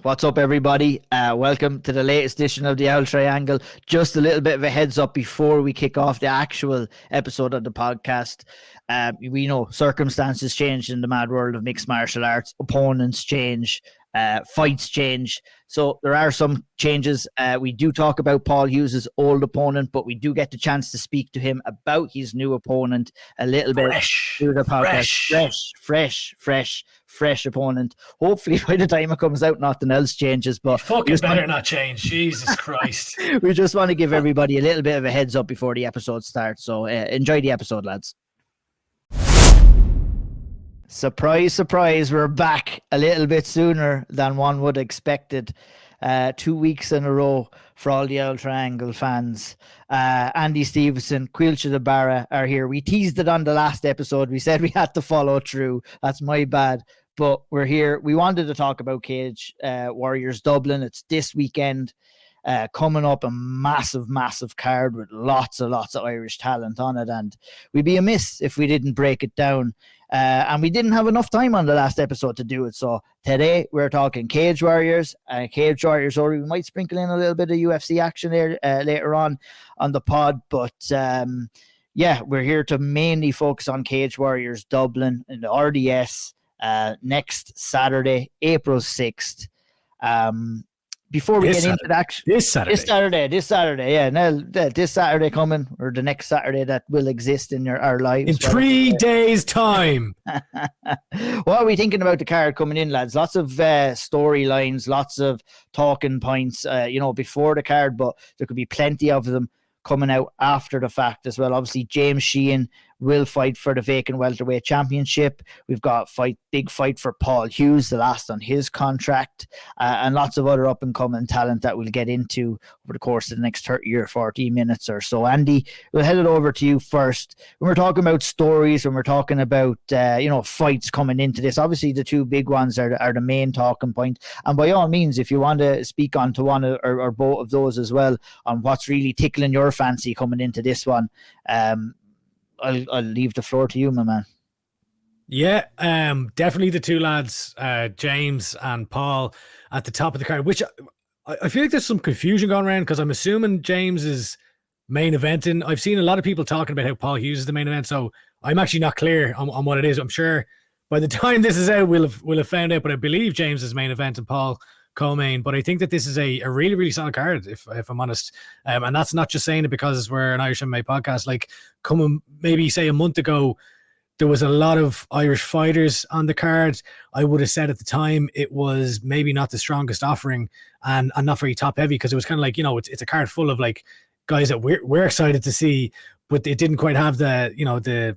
What's up, everybody? Welcome to the latest edition of the Auld Triangle. Just a little bit of a heads up before we kick off the actual episode of the podcast. We know circumstances change in the mad world of mixed martial arts. Opponents change, fights change. So there are some changes. We do talk about Paul Hughes' old opponent, but we do get the chance to speak to him about his new opponent a little bit through the podcast. Fresh opponent. Hopefully by the time it comes out, nothing else changes. But fucking better not change. Jesus Christ. We just want to give everybody a little bit of a heads up before the episode starts. So enjoy the episode, lads. Surprise, surprise, we're back a little bit sooner than one would have expected. 2 weeks in a row for all the Auld Triangle fans. Andy Stevenson, Caoilte the Barra are here. We teased it on the last episode. We said we had to follow through. That's my bad. But we're here. We wanted to talk about Cage Warriors Dublin. It's this weekend. Coming up, a massive card with lots of Irish talent on it, and we'd be amiss if we didn't break it down. And we didn't have enough time on the last episode to do it. So today we're talking Cage Warriors, or we might sprinkle in a little bit of UFC action there later on the pod. But yeah, we're here to mainly focus on Cage Warriors Dublin in the RDS next Saturday, April 6th. Before we get into the action, this Saturday, yeah, no, this Saturday coming, or the next Saturday that will exist in our lives in 3 days' time. What are we thinking about the card coming in, lads? Lots of storylines, lots of talking points, before the card, but there could be plenty of them coming out after the fact as well. Obviously, James Sheehan will fight for the vacant welterweight championship. We've got big fight for Paul Hughes, the last on his contract, and lots of other up-and-coming talent that we'll get into over the course of the next 30 or 40 minutes or so. Andy, we'll head it over to you first. When we're talking about stories, when we're talking about fights coming into this, obviously the two big ones are the main talking point. And by all means, if you want to speak on to one or both of those as well, on what's really tickling your fancy coming into this one, I'll leave the floor to you, my man. Yeah, definitely the two lads, James and Paul, at the top of the card, which I feel like there's some confusion going around because I'm assuming James is main eventing. I've seen a lot of people talking about how Paul Hughes is the main event, so I'm actually not clear on what it is. I'm sure by the time this is out, we'll have found out, but I believe James is main event and Paul co-main. But I think that this is a really, really solid card, if I'm honest. And that's not just saying it because we're an Irish MMA podcast. Like, coming maybe say a month ago, there was a lot of Irish fighters on the card. I would have said at the time it was maybe not the strongest offering and not very top heavy, because it was kind of like, it's a card full of like guys that we're excited to see, but it didn't quite have the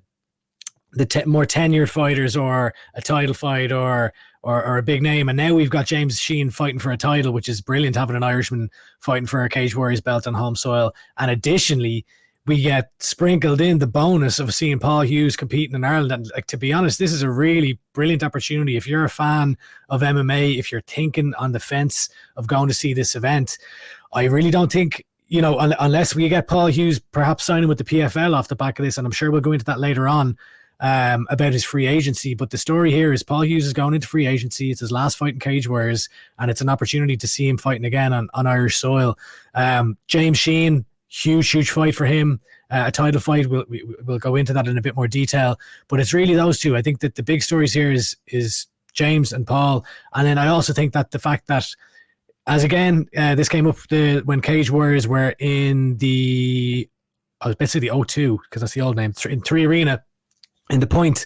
more tenured fighters or a title fight or a big name. And now we've got James Sheehan fighting for a title, which is brilliant, having an Irishman fighting for a Cage Warriors belt on home soil. And additionally, we get sprinkled in the bonus of seeing Paul Hughes competing in Ireland. And to be honest, this is a really brilliant opportunity. If you're a fan of MMA, if you're thinking on the fence of going to see this event, I really don't think, unless we get Paul Hughes perhaps signing with the PFL off the back of this, and I'm sure we'll go into that later on, about his free agency. But the story here is Paul Hughes is going into free agency. It's his last fight in Cage Warriors, and it's an opportunity to see him fighting again on Irish soil. James Sheehan, huge fight for him, a title fight. We'll go into that in a bit more detail, but it's really those two. I think that the big stories here is James and Paul. And then I also think that the fact that, as again, this came up when Cage Warriors were in the O2, because that's the old name, in 3 Arena, in the point.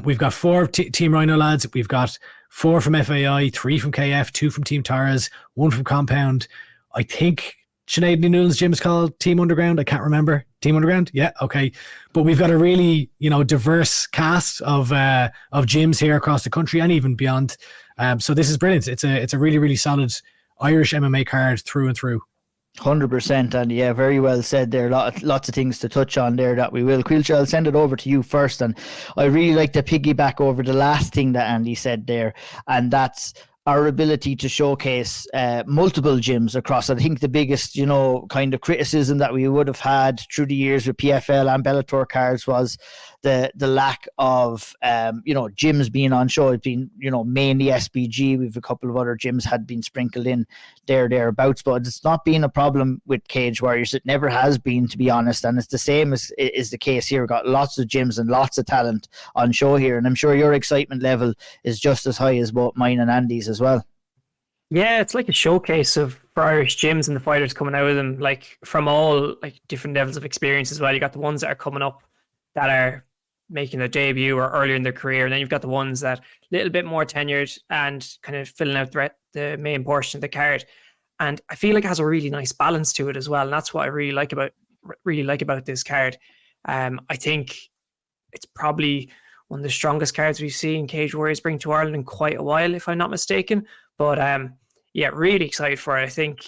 We've got 4 Team Ryano lads. We've got 4 from FAI, 3 from KF, 2 from Team Taras, 1 from Compound. I think Sinead Newlan's gym is called Team Underground. I can't remember. Team Underground? Yeah, okay. But we've got a really, diverse cast of gyms here across the country and even beyond. So this is brilliant. It's a really, really solid Irish MMA card through and through. 100%, and yeah, very well said there. Lots of things to touch on there that we will. Caoilte, I'll send it over to you first, and I really like to piggyback over the last thing that Andy said there, and that's our ability to showcase multiple gyms across. I think the biggest, kind of criticism that we would have had through the years with PFL and Bellator cards was the lack of gyms being on show. It's been mainly SBG. We've a couple of other gyms had been sprinkled in thereabouts, but it's not been a problem with Cage Warriors. It never has been, to be honest, and it's the same as is the case here. We've got lots of gyms and lots of talent on show here, and I'm sure your excitement level is just as high as both mine and Andy's as well. Yeah, it's like a showcase for Irish gyms and the fighters coming out of them, like from all like different levels of experience as well. You got the ones that are coming up that are making their debut or earlier in their career, and then you've got the ones that a little bit more tenured and kind of filling out the main portion of the card. And I feel like it has a really nice balance to it as well, and that's what I really like about this card. I think it's probably one of the strongest cards we've seen Cage Warriors bring to Ireland in quite a while, if I'm not mistaken. But yeah, really excited for it. I think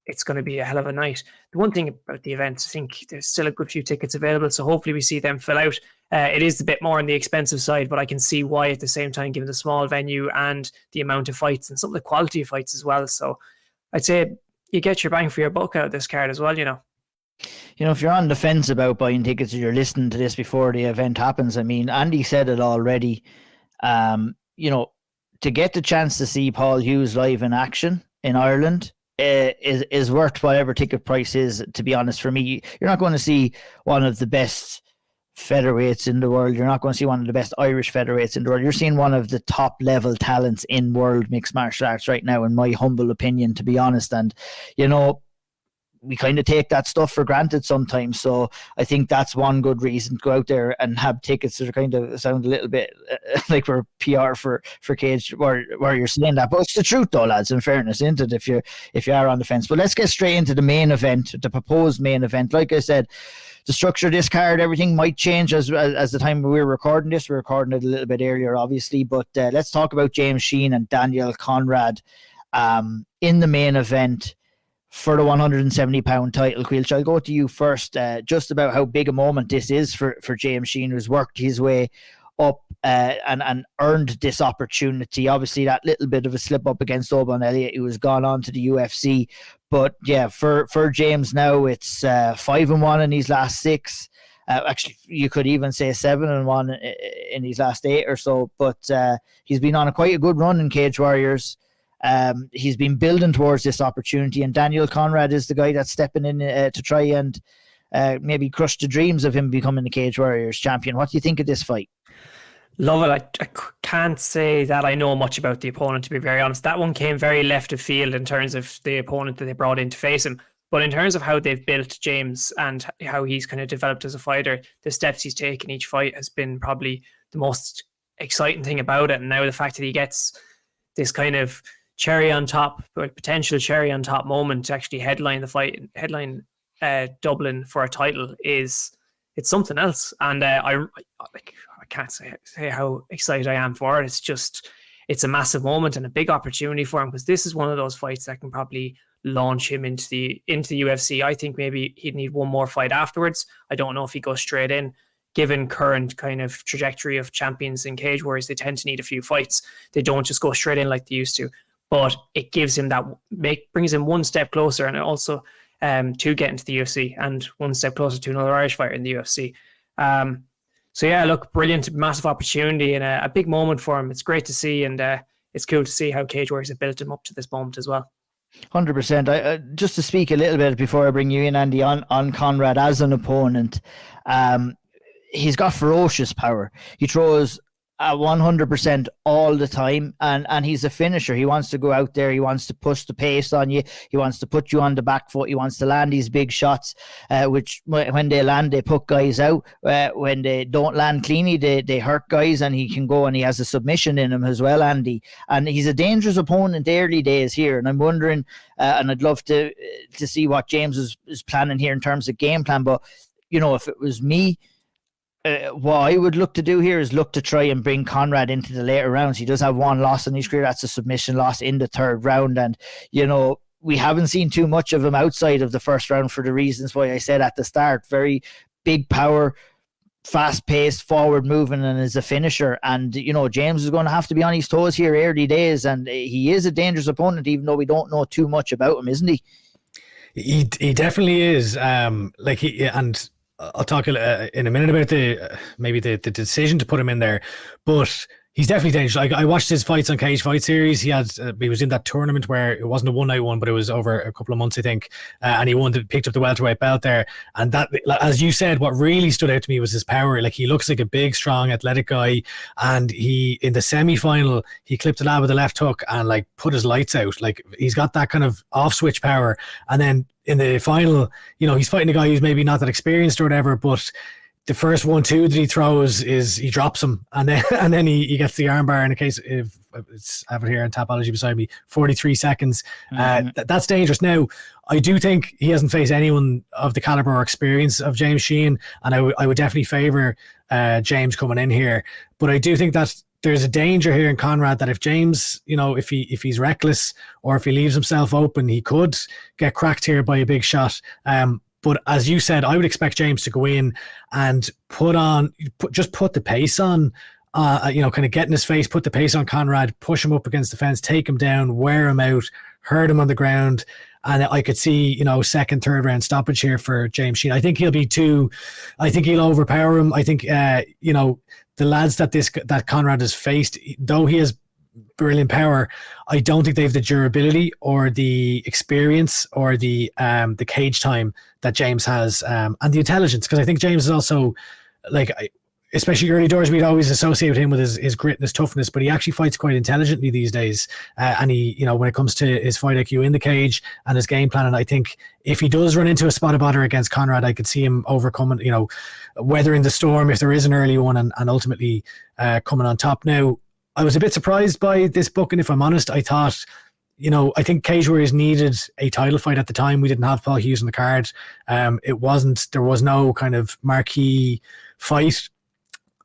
it's going to be a hell of a night. The one thing about the event, I think there's still a good few tickets available, so hopefully we see them fill out. It is a bit more on the expensive side, but I can see why at the same time, given the small venue and the amount of fights and some of the quality of fights as well. So I'd say you get your bang for your buck out of this card as well, if you're on the fence about buying tickets or you're listening to this before the event happens, I mean, Andy said it already, to get the chance to see Paul Hughes live in action in Ireland is worth whatever ticket price is, to be honest. For me, you're not going to see one of the best featherweights in the world. You're not going to see one of the best Irish featherweights in the world. You're seeing one of the top level talents in world mixed martial arts right now, in my humble opinion, to be honest. And, we kind of take that stuff for granted sometimes. So I think that's one good reason to go out there and have tickets that are kind of sound a little bit like we're PR for Cage where you're saying that. But it's the truth though, lads, in fairness, isn't it, if you are on the fence. But let's get straight into the main event, the proposed main event. Like I said, the structure of this card, everything might change as the time we're recording this. We're recording it a little bit earlier, obviously. But let's talk about James Sheehan and Daniel Konrad in the main event for the 170-pound title. Caoilte, I'll go to you first, just about how big a moment this is for James Sheehan, who's worked his way up and earned this opportunity. Obviously, that little bit of a slip up against Oban Elliott, who has gone on to the UFC. But yeah, for James now, it's 5-1 in his last 6. Actually, you could even say 7-1 in his last 8 or so. But he's been on quite a good run in Cage Warriors. He's been building towards this opportunity, and Daniel Konrad is the guy that's stepping in to try and maybe crush the dreams of him becoming the Cage Warriors champion. What do you think of this fight? Love it. I can't say that I know much about the opponent, to be very honest. That one came very left of field in terms of the opponent that they brought in to face him. But in terms of how they've built James and how he's kind of developed as a fighter, the steps he's taken each fight has been probably the most exciting thing about it. And now the fact that he gets this kind of cherry on top, or potential cherry on top moment to actually headline the fight, headline Dublin for a title, it's something else. And I can't say how excited I am for it. It's a massive moment and a big opportunity for him, because this is one of those fights that can probably launch him into the UFC. I think maybe he'd need one more fight afterwards. I don't know if he goes straight in. Given current kind of trajectory of champions in Cage Warriors, they tend to need a few fights. They don't just go straight in like they used to. But it gives him brings him one step closer, and also to get into the UFC, and one step closer to another Irish fighter in the UFC. So yeah, look, brilliant, massive opportunity and a big moment for him. It's great to see, and it's cool to see how Cage Warriors have built him up to this moment as well. 100%. Just to speak a little bit before I bring you in, Andy, on Konrad as an opponent, he's got ferocious power. He throws 100% all the time, and he's a finisher. He wants to go out there, he wants to push the pace on you, he wants to put you on the back foot, he wants to land these big shots, which when they land, they put guys out. When they don't land cleanly, they hurt guys, and he can go, and he has a submission in him as well, Andy. And he's a dangerous opponent early days here, and I'm wondering, and I'd love to see what James is planning here in terms of game plan. But if it was me, what I would look to do here is look to try and bring Konrad into the later rounds. He does have one loss in his career. That's a submission loss in the 3rd round. And, we haven't seen too much of him outside of the 1st round for the reasons why I said at the start. Very big power, fast-paced, forward-moving, and is a finisher. And, James is going to have to be on his toes here early days. And he is a dangerous opponent, even though we don't know too much about him, isn't he? He definitely is. I'll talk in a minute about the decision to put him in there, but he's definitely dangerous. I watched his fights on Cage Fight Series. He was in that tournament where it wasn't a one-night one, but it was over a couple of months, I think, and he picked up the welterweight belt there. And that, as you said, what really stood out to me was his power. Like, he looks like a big, strong, athletic guy, and he, in the semi-final, he clipped a lad with a left hook and like put his lights out. Like, he's got that kind of off-switch power. And then in the final, he's fighting a guy who's maybe not that experienced or whatever, but the first 1-2 that he throws is he drops him, and then he gets the armbar. In a case, if it's have it here in Tapology beside me, 43 seconds. That's dangerous. Now, I do think he hasn't faced anyone of the caliber or experience of James Sheehan, and I would definitely favour James coming in here. But I do think that there's a danger here in Konrad that if James, if he's reckless or if he leaves himself open, he could get cracked here by a big shot. But as you said, I would expect James to go in and put the pace on, kind of get in his face, put the pace on Konrad, push him up against the fence, take him down, wear him out, hurt him on the ground. And I could see, second, third round stoppage here for James Sheehan. I think he'll overpower him. I think, the lads that Konrad has faced, though he has brilliant power, I don't think they have the durability or the experience or the cage time that James has, and the intelligence, because I think James is also, like, especially early doors, we'd always associate him with his grit and his toughness, but he actually fights quite intelligently these days, and he, when it comes to his fight IQ in the cage and his game plan, and I think if he does run into a spot of bother against Konrad, I could see him overcoming, weathering the storm if there is an early one, and ultimately coming on top. Now, I was a bit surprised by this booking, if I'm honest. I thought, I think Cage Warriors needed a title fight at the time. We didn't have Paul Hughes on the card. There was no kind of marquee fight.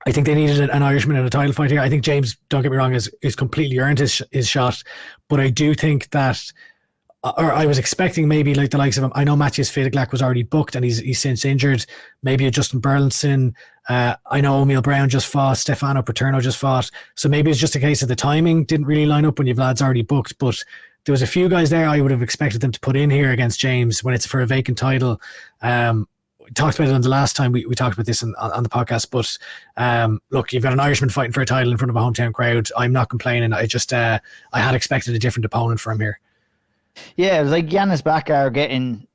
I think they needed an Irishman in a title fight here. I think James, don't get me wrong, is completely earned his shot. But I do think that, or I was expecting maybe like the likes of him. I know Matthias Fideglak was already booked and he's since injured. Maybe a Justin Burlinson. I know O'Meal Brown just fought. Stefano Paterno just fought. So maybe it's just a case of the timing didn't really line up when you've lads already booked. But there was a few guys there I would have expected them to put in here against James when it's for a vacant title. We talked about it on the last time we talked about this on the podcast. But look, you've got an Irishman fighting for a title in front of a hometown crowd. I'm not complaining. I had expected a different opponent from here. Yeah, it was like Yanis Bakar getting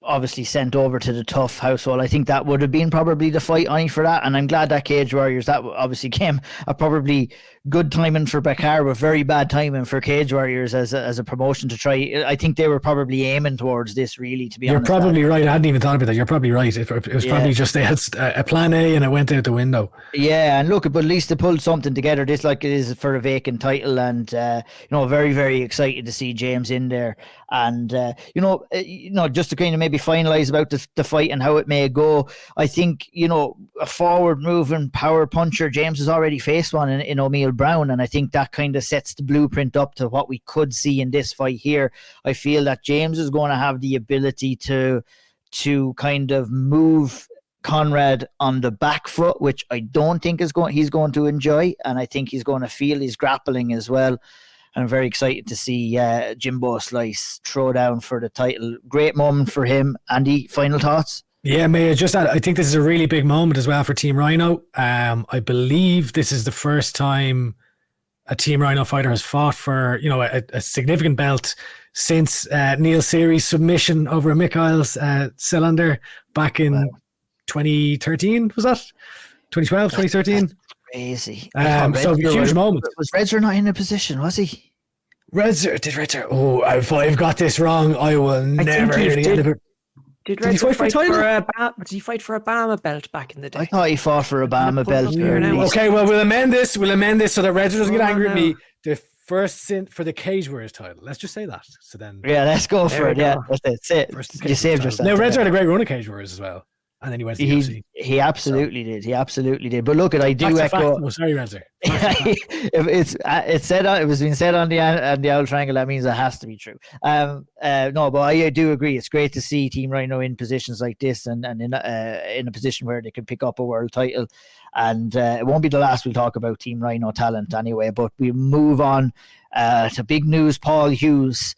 obviously sent over to the tough household. I think that would have been probably the fight only for that, and I'm glad that Cage Warriors, that obviously came a probably good timing for Bakar, but very bad timing for Cage Warriors as a promotion to try. I think they were probably aiming towards this, really, to be honest. You're probably right. I hadn't even thought about that. You're probably right. It was probably just they had a plan A and it went out the window. Yeah, and look, but at least they pulled something together. This, like, it is for a vacant title, and very, very excited to see James in there. And just to kind of maybe finalize about the fight and how it may go, I think, a forward moving power puncher, James has already faced one in O'Meal Brown, and I think that kind of sets the blueprint up to what we could see in this fight here. I feel that James is going to have the ability to kind of move Konrad on the back foot, which I don't think he's going to enjoy, and I think he's going to feel his grappling as well. I'm very excited to see Jimbo Slice throw down for the title. Great moment for him. Andy, final thoughts? Yeah, may I just add, I think this is a really big moment as well for Team Ryano. I believe this is the first time a Team Ryano fighter has fought for, a significant belt since Neil Seary's submission over a Mikhail's cylinder back in 2013, was that? 2012, 2013? Crazy. So huge moment. Was Redzer not in a position, was he? Redzer. Oh, if I've got this wrong, I will never hear the end of it. Did he fight for a title? Did he fight for a Bama belt back in the day? I thought he fought for a Bama belt. Okay, well, we'll amend this so that Redzer doesn't get angry at me. The first sin for the Cage Warriors title. Let's just say that. So then, yeah, let's go for it. Yeah, that's it. You saved yourself. Now, Redzer had a great run of Cage Warriors as well. And then he went to the UFC. He absolutely did. He absolutely did. But look, I do echo. Oh, sorry, Renzer. It was being said on the Auld Triangle. That means it has to be true. No, but I do agree. It's great to see Team Ryano in positions like this, and in a position where they can pick up a world title. And it won't be the last we'll talk about Team Ryano talent anyway. But we move on to big news. Paul Hughes.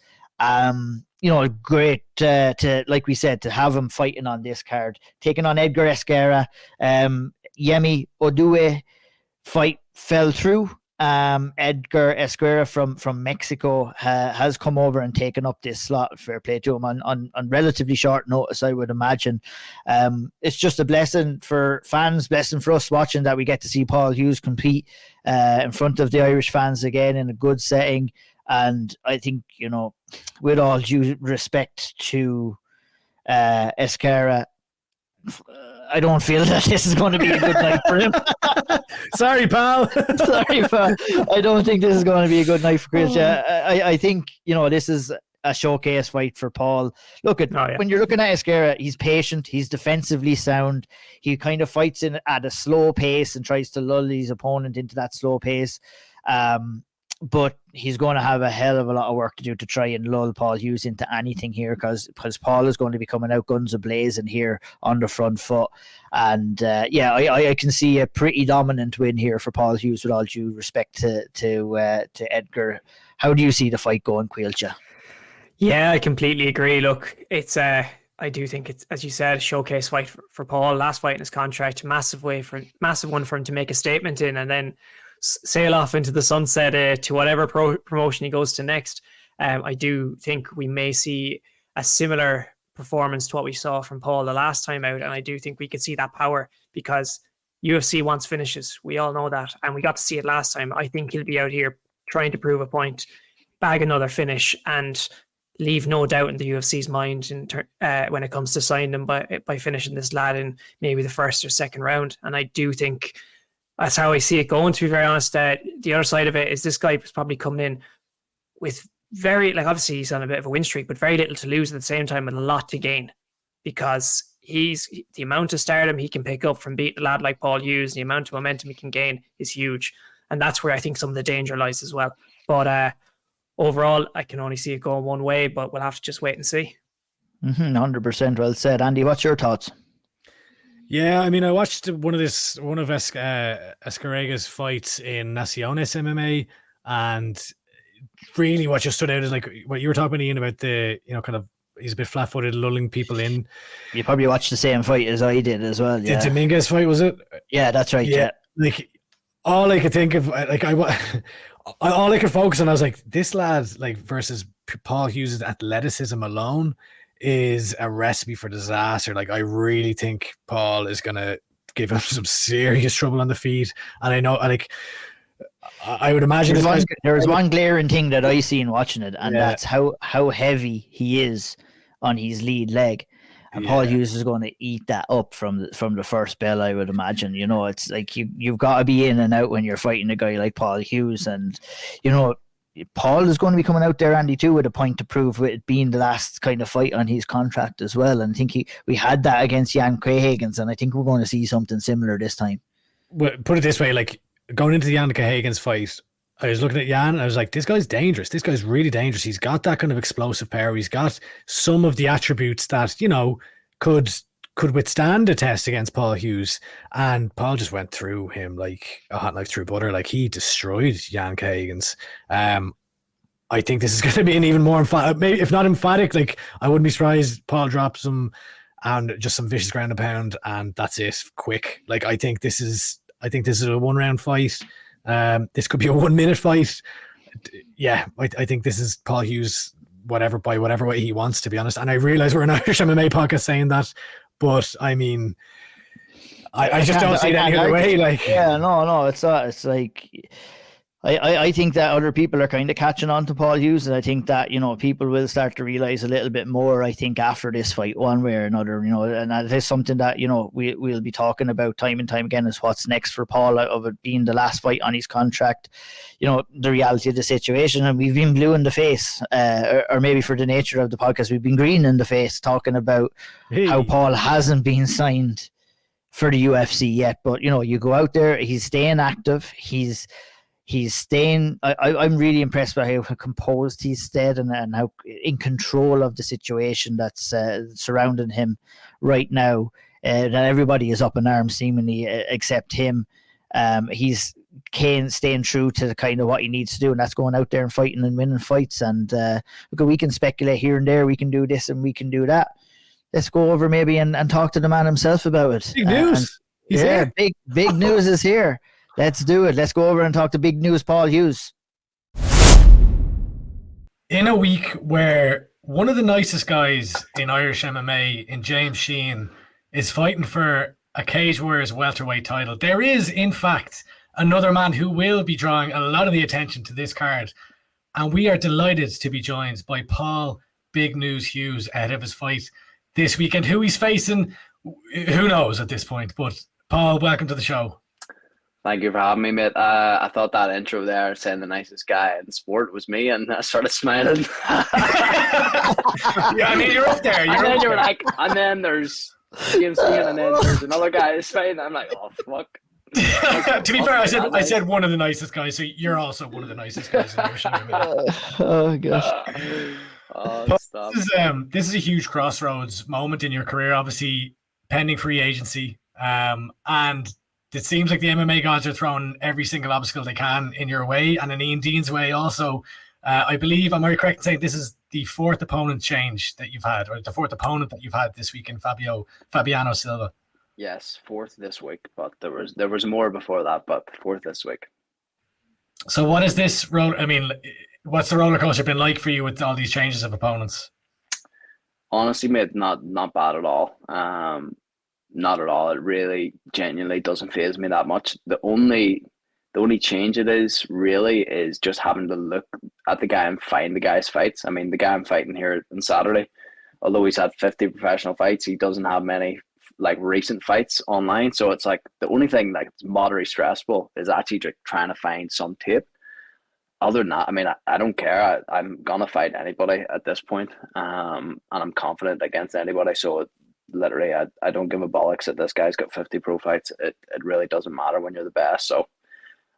great to, like we said, to have him fighting on this card, taking on Edgar Esquerra. Yemi Odue fight fell through. Edgar Esquerra from Mexico has come over and taken up this slot. Fair play to him on relatively short notice, I would imagine. It's just a blessing for fans, blessing for us watching, that we get to see Paul Hughes compete in front of the Irish fans again in a good setting. And I think, with all due respect to Esquerra, I don't feel that this is going to be a good night for him. Sorry, pal. Sorry, pal. I don't think this is going to be a good night for Chris. I think, this is a showcase fight for Paul. When you're looking at Esquerra, he's patient, he's defensively sound. He kind of fights in at a slow pace and tries to lull his opponent into that slow pace. But he's going to have a hell of a lot of work to do to try and lull Paul Hughes into anything here, because Paul is going to be coming out guns a-blazing here on the front foot. And I can see a pretty dominant win here for Paul Hughes, with all due respect to Edgar. How do you see the fight going, Caoilte? Yeah, I completely agree. Look, it's I do think it's, as you said, a showcase fight for Paul. Last fight in his contract, massive one for him to make a statement in, and then sail off into the sunset to whatever promotion he goes to next. I do think we may see a similar performance to what we saw from Paul the last time out, and I do think we could see that power, because UFC wants finishes. We all know that, and we got to see it last time. I think he'll be out here trying to prove a point, bag another finish, and leave no doubt in the UFC's mind when it comes to signing him by finishing this lad in maybe the first or second round. And I do think that's how I see it going, to be very honest. The other side of it is this guy was probably coming in with obviously he's on a bit of a win streak, but very little to lose at the same time, and a lot to gain, because the amount of stardom he can pick up from beating a lad like Paul Hughes, and the amount of momentum he can gain is huge. And that's where I think some of the danger lies as well. But overall, I can only see it going one way, but we'll have to just wait and see. 100% well said. Andy, what's your thoughts? Yeah, I mean, I watched one of Esquerraga's fights in Naciones MMA, and really what just stood out is like what you were talking, Ian, about the, kind of, he's a bit flat-footed, lulling people in. You probably watched the same fight as I did as well. Yeah. The Dominguez fight, was it? Yeah, that's right. Yeah. Like, all I could think of, all I could focus on, I was like, this lad, versus Paul Hughes' athleticism alone is a recipe for disaster. Like, I really think Paul is gonna give him some serious trouble on the feet, and I know, I would imagine there's one glaring thing that I seen watching it, and that's how heavy he is on his lead leg, and Paul Hughes is going to eat that up from the first bell, I would imagine. It's like you've got to be in and out when you're fighting a guy like Paul Hughes, and Paul is going to be coming out there, Andy, too, with a point to prove, with it being the last kind of fight on his contract as well. And I think we had that against Jan Cahagens, and I think we're going to see something similar this time. Well, put it this way, going into the Jan Cahagens fight, I was looking at Jan and I was like, this guy's dangerous. This guy's really dangerous. He's got that kind of explosive power. He's got some of the attributes that, could withstand a test against Paul Hughes. And Paul just went through him like a hot knife through butter. Like, he destroyed Jan Cahagens. I think this is going to be an even more emphatic, maybe if not emphatic, I wouldn't be surprised Paul drops him and just some vicious ground and pound, and that's it, quick. I think this is a 1-round fight. This could be a 1-minute fight. Yeah, I think this is Paul Hughes, by whatever way he wants, to be honest. And I realize we're an Irish MMA podcast saying that, but I mean, I just don't see it any other way. No, it's not. It's like, I think that other people are kind of catching on to Paul Hughes, and I think that, people will start to realize a little bit more, I think, after this fight, one way or another, and that is something that, we'll be talking about time and time again, is what's next for Paul, of it being the last fight on his contract. The reality of the situation, and we've been blue in the face, or maybe for the nature of the podcast, we've been green in the face, talking about how Paul hasn't been signed for the UFC yet. But, you go out there, he's staying active, he's staying. I'm really impressed by how composed he's stayed, and how in control of the situation that's surrounding him right now. That everybody is up in arms, seemingly, except him. He's Kane staying true to the kind of what he needs to do, and that's going out there and fighting and winning fights. And look, we can speculate here and there. We can do this and we can do that. Let's go over maybe and talk to the man himself about it. Big news. He's here. Big news is here. Let's do it. Let's go over and talk to big news Paul Hughes. In a week where one of the nicest guys in Irish MMA, in James Sheehan, is fighting for a Cage Warriors welterweight title, there is, in fact, another man who will be drawing a lot of the attention to this card. And we are delighted to be joined by Paul Big News Hughes ahead of his fight this weekend. Who he's facing, who knows at this point. But Paul, welcome to the show. Thank you for having me, mate. I thought that intro there saying the nicest guy in sport was me, and I started smiling. Yeah, I mean, you're up there. And then you were like, and then there's James Sheehan, and then there's another guy who's fighting. I'm like, oh, fuck. To be fair, I said one of the nicest guys, so you're also one of the nicest guys in your show. Oh gosh. Stop. This is a huge crossroads moment in your career, obviously pending free agency, and it seems like the MMA gods are throwing every single obstacle they can in your way and in Ian Dean's way also. I believe, am I correct in saying this is the fourth opponent change that you've had, or the fourth opponent that you've had this week in Fabiano Silva? Yes, fourth this week, but there was more before that, but fourth this week. So what is this what's the roller coaster been like for you with all these changes of opponents? Honestly, mate, not bad at all. Not at all. It really genuinely doesn't faze me that much. The only change it is really is just having to look at the guy and find the guy's fights. I mean, the guy I'm fighting here on Saturday, although he's had 50 professional fights, he doesn't have many like recent fights online. So it's like the only thing like it's moderately stressful is actually just trying to find some tape. Other than that, I mean, I don't care. I'm gonna fight anybody at this point, and I'm confident against anybody. So literally, I don't give a bollocks that this guy's got 50 pro fights. It really doesn't matter when you're the best. So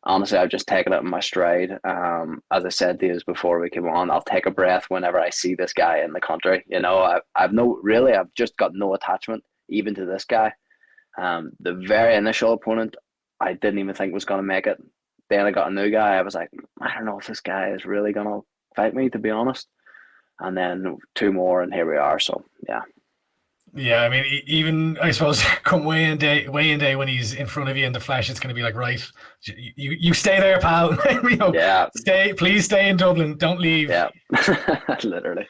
honestly, I've just taken it in my stride. As I said to you before we came on, I'll take a breath whenever I see this guy in the country. You know, I've just got no attachment even to this guy. The very initial opponent, I didn't even think was going to make it. Then I got a new guy. I was like, I don't know if this guy is really going to fight me, to be honest. And then two more, and here we are. So, yeah. Yeah, I mean, even, I suppose, come weigh-in day when he's in front of you in the flesh, it's going to be like, right, you stay there, pal. You know, yeah. Please stay in Dublin. Don't leave. Yeah, literally.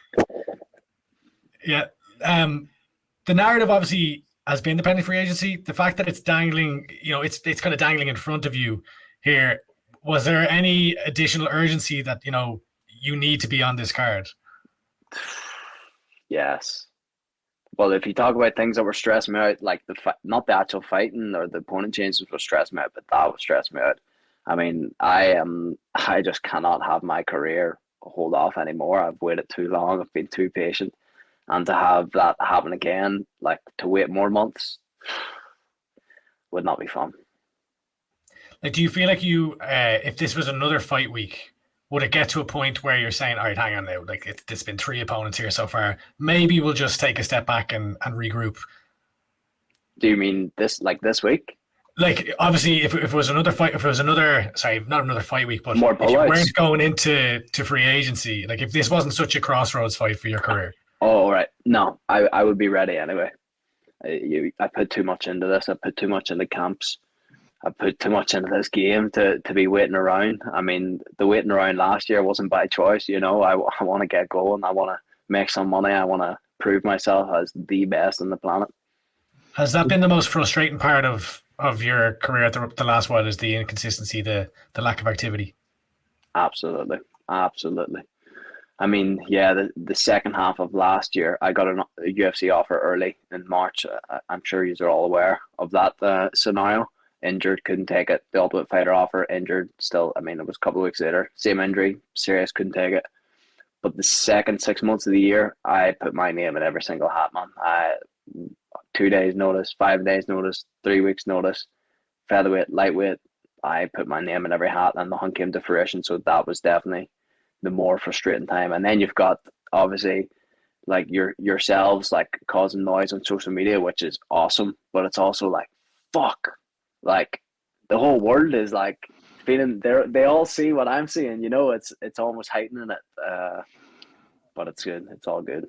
Yeah. The narrative, obviously, has been the pending free agency. The fact that it's dangling, you know, it's kind of dangling in front of you here. Was there any additional urgency that, you know, you need to be on this card? Yes. Well, if you talk about things that were stressing me out, like not the actual fighting or the opponent changes were stressing me out, but that was stressing me out. I mean, I just cannot have my career hold off anymore. I've waited too long. I've been too patient. And to have that happen again, like to wait more months, would not be fun. Like, do you feel like if this was another fight week, would it get to a point where you're saying, all right, hang on now, like it's been three opponents here so far, maybe we'll just take a step back and regroup? Do you mean this week? Like, obviously, if it was another fight, not another fight week, but more if you weren't going into free agency, like if this wasn't such a crossroads fight for your career. Oh, right. No, I would be ready anyway. I put too much into this. I put too much into camps. I put too much into this game to be waiting around. I mean, the waiting around last year wasn't by choice. You know, I want to get going. I want to make some money. I want to prove myself as the best on the planet. Has that been the most frustrating part of your career at the last while, is the inconsistency, the lack of activity? Absolutely. I mean, yeah, the second half of last year, I got a UFC offer early in March. I'm sure you are all aware of that scenario. Injured, couldn't take it. The Ultimate Fighter offer, injured still. I mean, it was a couple of weeks later. Same injury, serious, couldn't take it. But the second 6 months of the year, I put my name in every single hat, man. 2 days notice, 5 days notice, 3 weeks notice, featherweight, lightweight. I put my name in every hat, and the hunt came to fruition. So that was definitely the more frustrating time. And then you've got, obviously, like yourselves like causing noise on social media, which is awesome. But it's also like, fuck. Like, the whole world is like feeling they all see what I'm seeing. You know, it's almost heightening it. But it's good. It's all good.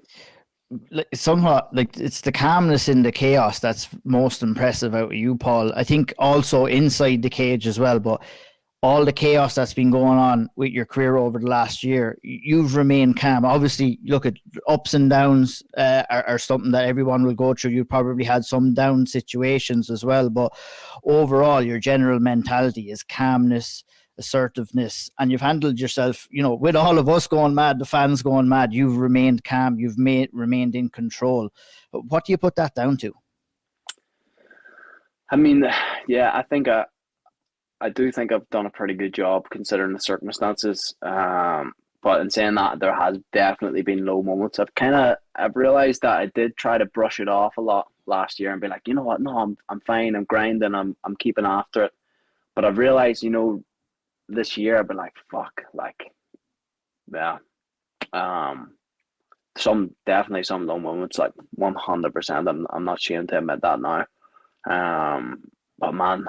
Like, somewhat like it's the calmness in the chaos that's most impressive out of you, Paul. I think also inside the cage as well, but all the chaos that's been going on with your career over the last year, you've remained calm. Obviously, look at ups and downs are something that everyone will go through. You probably had some down situations as well, but overall, your general mentality is calmness, assertiveness, and you've handled yourself, with all of us going mad, the fans going mad, you've remained calm, you've remained in control. What do you put that down to? I mean, yeah, I do think I've done a pretty good job considering the circumstances. But in saying that, there has definitely been low moments. I've realized that I did try to brush it off a lot last year and be like, you know what, no, I'm fine, I'm grinding, I'm keeping after it. But I've realized, this year I've been like, fuck, like, yeah. Definitely some low moments, like 100%. I'm not ashamed to admit that now. But man,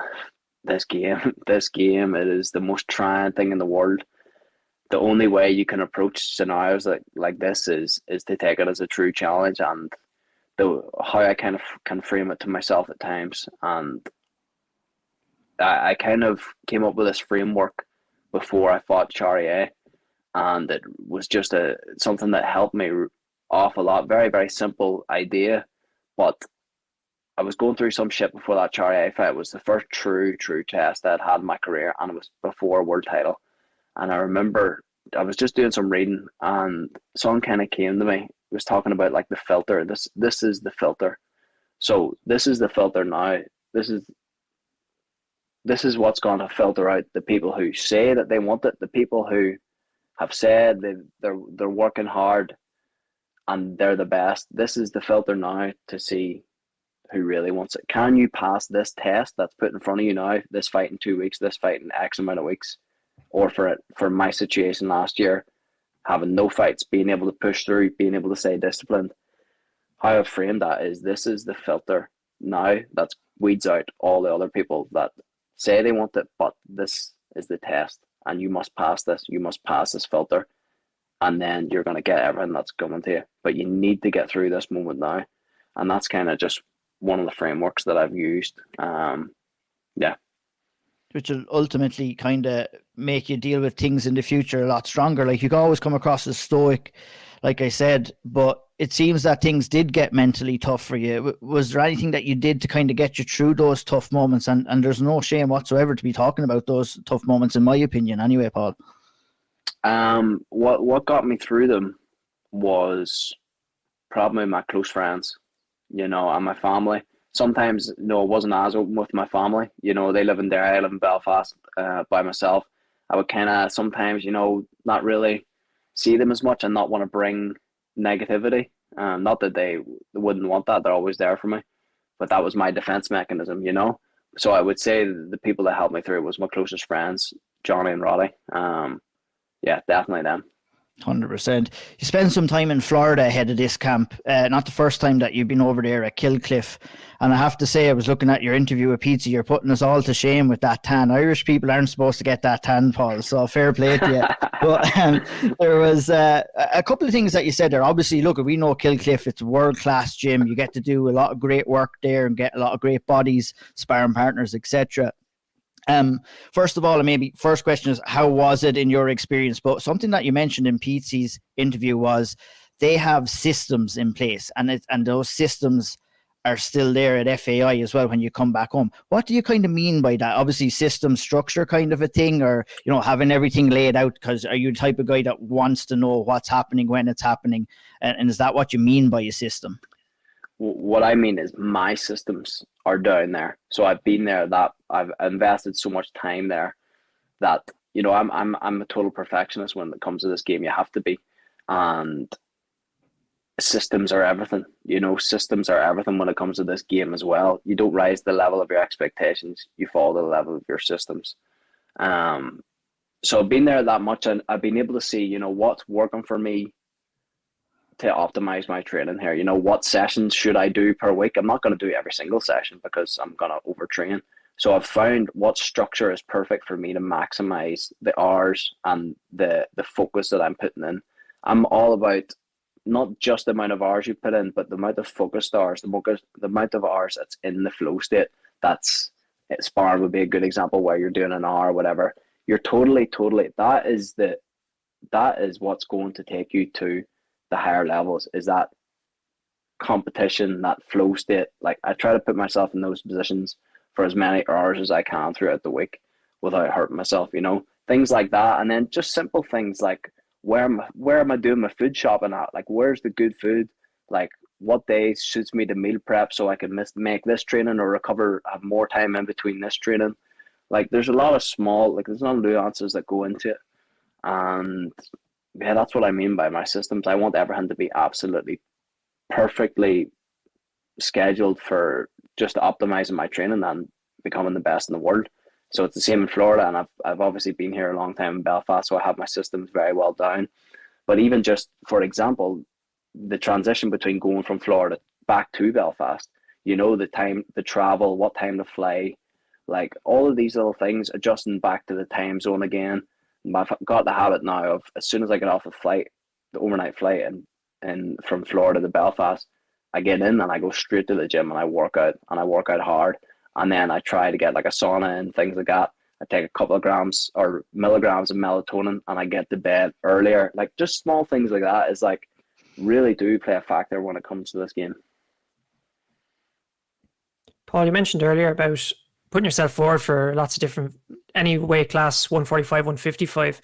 this game, it is the most trying thing in the world. The only way you can approach scenarios like this is to take it as a true challenge, and how I kind of can frame it to myself at times. And I kind of came up with this framework before I fought Caoilte, and it was just something that helped me off a lot. Very, very simple idea, but I was going through some shit before that Caoilte fight. It was the first true test I'd had in my career, and it was before a world title. And I remember I was just doing some reading, and someone kind of came to me. It was talking about like the filter. This is the filter. So this is the filter now. This is what's going to filter out the people who say that they want it, the people who have said they're working hard and they're the best. This is the filter now to see who really wants it. Can you pass this test that's put in front of you now? This fight in 2 weeks, this fight in X amount of weeks, or for my situation last year, having no fights, being able to push through, being able to stay disciplined. How I've framed that is this is the filter now that weeds out all the other people that say they want it, but this is the test, and you must pass this. You must pass this filter, and then you're going to get everything that's coming to you. But you need to get through this moment now, and that's kind of just one of the frameworks that I've used. Yeah. Which will ultimately kind of make you deal with things in the future a lot stronger. Like, you can always come across as stoic, like I said, but it seems that things did get mentally tough for you. Was there anything that you did to kind of get you through those tough moments? And there's no shame whatsoever to be talking about those tough moments, in my opinion, anyway, Paul. What got me through them was probably my close friends, and my family. Sometimes, it wasn't as open with my family. They live in Derry, I live in Belfast by myself. I would kind of sometimes, not really see them as much and not want to bring negativity. Not that they wouldn't want that. They're always there for me. But that was my defense mechanism, So I would say the people that helped me through it was my closest friends, Johnny and Roddy. Yeah, definitely them. 100%. You spent some time in Florida ahead of this camp. Not the first time that you've been over there at Kilcliff. And I have to say, I was looking at your interview with Pizza. You're putting us all to shame with that tan. Irish people aren't supposed to get that tan, Paul. So fair play to you. But there was a couple of things that you said there. Obviously, look, we know Kilcliff, it's a world-class gym. You get to do a lot of great work there and get a lot of great bodies, sparring partners, etc. First of all, and maybe first question is, how was it in your experience? But something that you mentioned in Pete's interview was they have systems in place, and those systems are still there at FAI as well when you come back home. What do you kind of mean by that? Obviously, system structure kind of a thing, or having everything laid out. Because are you the type of guy that wants to know what's happening when it's happening, and is that what you mean by a system? What I mean is my systems are down there. So I've been there, that I've invested so much time there that, I'm a total perfectionist when it comes to this game. You have to be. And systems are everything. Systems are everything when it comes to this game as well. You don't rise the level of your expectations. You fall to the level of your systems. So I've been there that much, and I've been able to see, what's working for me to optimize my training here. What sessions should I do per week? I'm not going to do every single session because I'm going to overtrain. So I've found what structure is perfect for me to maximize the hours and the focus that I'm putting in. I'm all about not just the amount of hours you put in, but the amount of focused hours, the amount of hours that's in the flow state. That's sparring would be a good example where you're doing an hour or whatever. You're totally that is what's going to take you to the higher levels, is that competition, that flow state. Like, I try to put myself in those positions for as many hours as I can throughout the week without hurting myself, things like that. And then just simple things like, where am I doing my food shopping at? Like, where's the good food? Like, what day suits me to meal prep so I can make this training or recover, have more time in between this training. Like, there's a lot of there's a lot of nuances that go into it. And yeah, that's what I mean by my systems. I want everything to be absolutely perfectly scheduled for just optimizing my training and becoming the best in the world. So it's the same in Florida, and I've obviously been here a long time in Belfast, so I have my systems very well down. But even just, for example, the transition between going from Florida back to Belfast, the time, the travel, what time to fly, like all of these little things, adjusting back to the time zone again. I've got the habit now of, as soon as I get off the overnight flight and from Florida to Belfast, I get in and I go straight to the gym and I work out hard. And then I try to get like a sauna and things like that. I take a couple of grams or milligrams of melatonin and I get to bed earlier. Like, just small things like that is like really do play a factor when it comes to this game. Paul, you mentioned earlier about putting yourself forward for lots of different, any weight class, 145, 155.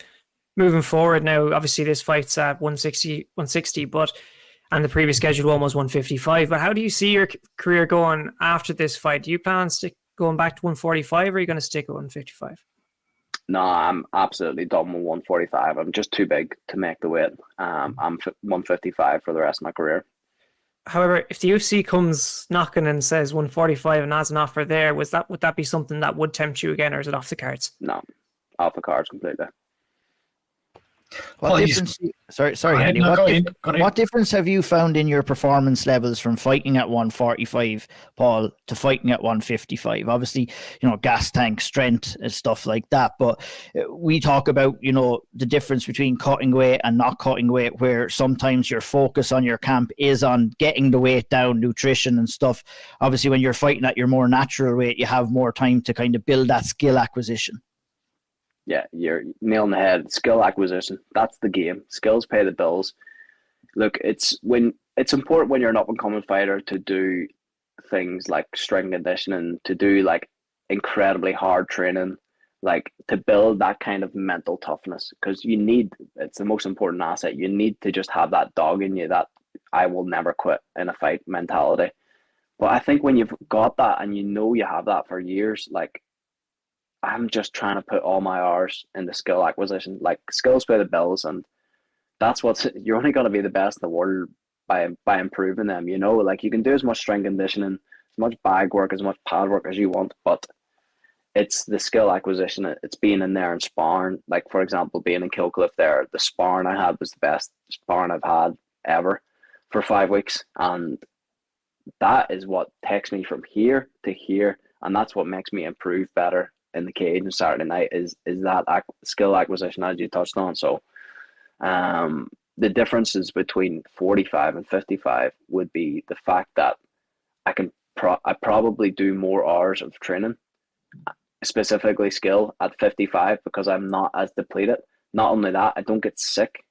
Moving forward now, obviously this fight's at 160, and the previous scheduled one was 155. But how do you see your career going after this fight? Do you plan on going back to 145, or are you going to stick at 155? No, I'm absolutely done with 145. I'm just too big to make the weight. I'm 155 for the rest of my career. However, if the UFC comes knocking and says 145 and has an offer there, would that be something that would tempt you again, or is it off the cards? No, off the cards completely. What difference? Sorry, Eddie. What difference have you found in your performance levels from fighting at 145, Paul, to fighting at 155? Obviously, gas tank strength and stuff like that. But we talk about, the difference between cutting weight and not cutting weight, where sometimes your focus on your camp is on getting the weight down, nutrition and stuff. Obviously, when you're fighting at your more natural weight, you have more time to kind of build that skill acquisition. Yeah, you're nailing the head. Skill acquisition. That's the game. Skills pay the bills. Look, it's important when you're an up-and-coming fighter to do things like strength conditioning, to do like incredibly hard training, like to build that kind of mental toughness, because it's the most important asset. You need to just have that dog in you, that I will never quit in a fight mentality. But I think when you've got that and you have that for years, like, I'm just trying to put all my hours into skill acquisition. Like, skills pay the bills, and you're only going to be the best in the world by improving them. Like, you can do as much strength conditioning, as much bag work, as much pad work as you want, but it's the skill acquisition. It's being in there and sparring. Like, for example, being in Caoilte there, the sparring I had was the best sparring I've had ever for 5 weeks, and that is what takes me from here to here, and that's what makes me improve better in the cage on Saturday night is that skill acquisition, as you touched on. So the differences between 45 and 55 would be the fact that I probably do more hours of training, specifically skill, at 55 because I'm not as depleted. Not only that, I don't get sick.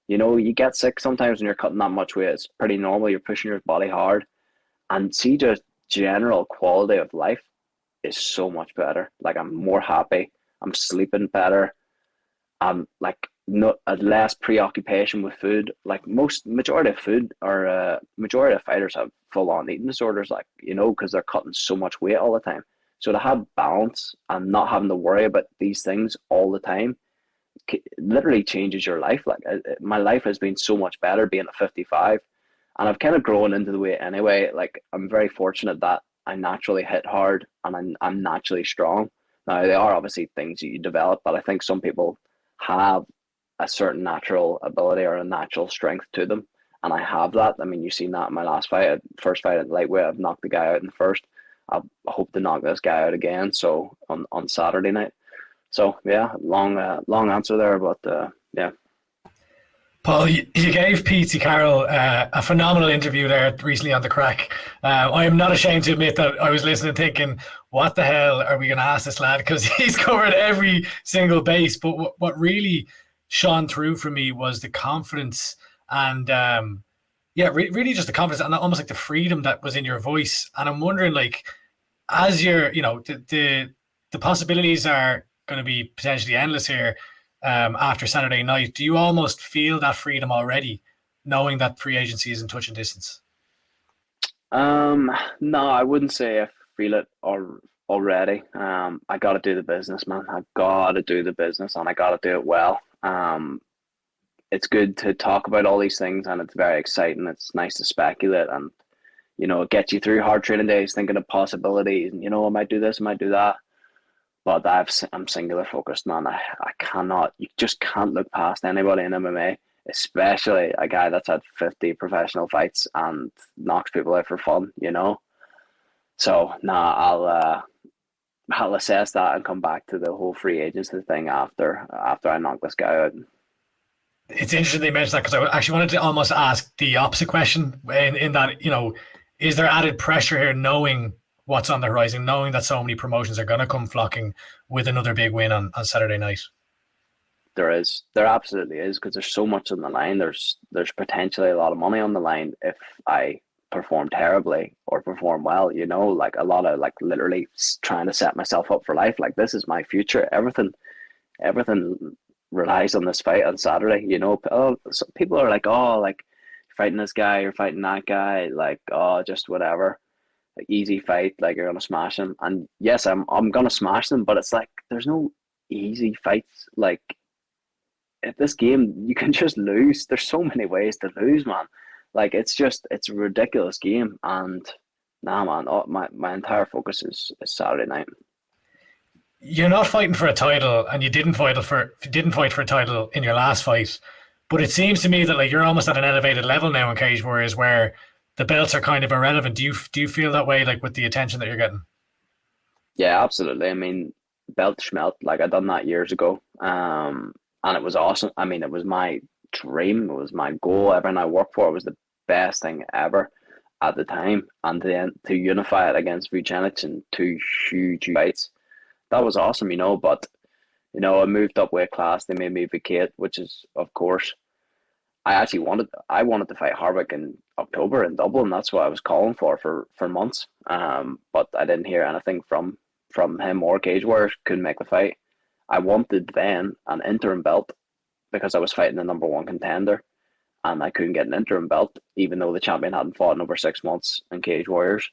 You get sick sometimes when you're cutting that much weight. It's pretty normal. You're pushing your body hard, and see, just general quality of life is so much better. Like, I'm more happy. I'm sleeping better. I'm like not less preoccupation with food. Like, majority of fighters have full on eating disorders, like, because they're cutting so much weight all the time. So to have balance and not having to worry about these things all the time literally changes your life. Like, my life has been so much better being at 55, and I've kind of grown into the weight anyway. Like, I'm very fortunate that I naturally hit hard and I'm naturally strong. Now, there are obviously things that you develop, but I think some people have a certain natural ability or a natural strength to them, and I have that. I mean, you've seen that in my first fight at lightweight. I've knocked the guy out in the first. I hope to knock this guy out again. So on Saturday night. So yeah, long answer there, but yeah. Paul, you gave Pete Carroll a phenomenal interview there recently on The Crack. I am not ashamed to admit that I was listening thinking, what the hell are we going to ask this lad? Because he's covered every single base. But what really shone through for me was the confidence and, really just the confidence and almost like the freedom that was in your voice. And I'm wondering, like, as you're, the possibilities are going to be potentially endless here. After Saturday night, do you almost feel that freedom already, knowing that free agency is in touching distance? No, I wouldn't say I feel it already. I got to do the business, man. I got to do the business, and I got to do it well. It's good to talk about all these things, and it's very exciting. It's nice to speculate, and it gets you through hard training days, thinking of possibilities. And I might do this, I might do that. But I'm singular focused, man. I cannot, you just can't look past anybody in MMA, especially a guy that's had 50 professional fights and knocks people out for fun, So, I'll assess that and come back to the whole free agency thing after I knock this guy out. It's interesting they mentioned that, because I actually wanted to almost ask the opposite question in that, is there added pressure here knowing what's on the horizon, knowing that so many promotions are going to come flocking with another big win on Saturday night? There absolutely is, because there's so much on the line. There's potentially a lot of money on the line if I perform terribly or perform well, like a lot of, like, literally trying to set myself up for life. Like, this is my future. Everything relies on this fight on Saturday. So people are like, oh, like, you're fighting this guy, you're fighting that guy, like, oh, just whatever. Easy fight, like, you're gonna smash them. And yes, I'm gonna smash them, but it's like there's no easy fights. Like, at this game, you can just lose. There's so many ways to lose, man. Like, it's a ridiculous game. And nah, man, my entire focus is Saturday night. You're not fighting for a title, and you didn't fight for a title in your last fight. But it seems to me that, like, you're almost at an elevated level now in Cage Warriors where the belts are kind of irrelevant. Do you feel that way, like, with the attention that you're getting? Yeah, absolutely. I mean, belt schmelt, like, I done that years ago. And it was awesome. I mean, it was my dream. It was my goal. Everything I worked for, it was the best thing ever at the time. And then to unify it against Vucenic in 2 huge fights, that was awesome, But, I moved up weight class. They made me vacate, which is, of course, I wanted to fight Harvick in October in Dublin. That's what I was calling for months. But I didn't hear anything from him or Cage Warriors. Couldn't make the fight. I wanted then an interim belt because I was fighting the number 1 contender, and I couldn't get an interim belt even though the champion hadn't fought in over 6 months in Cage Warriors.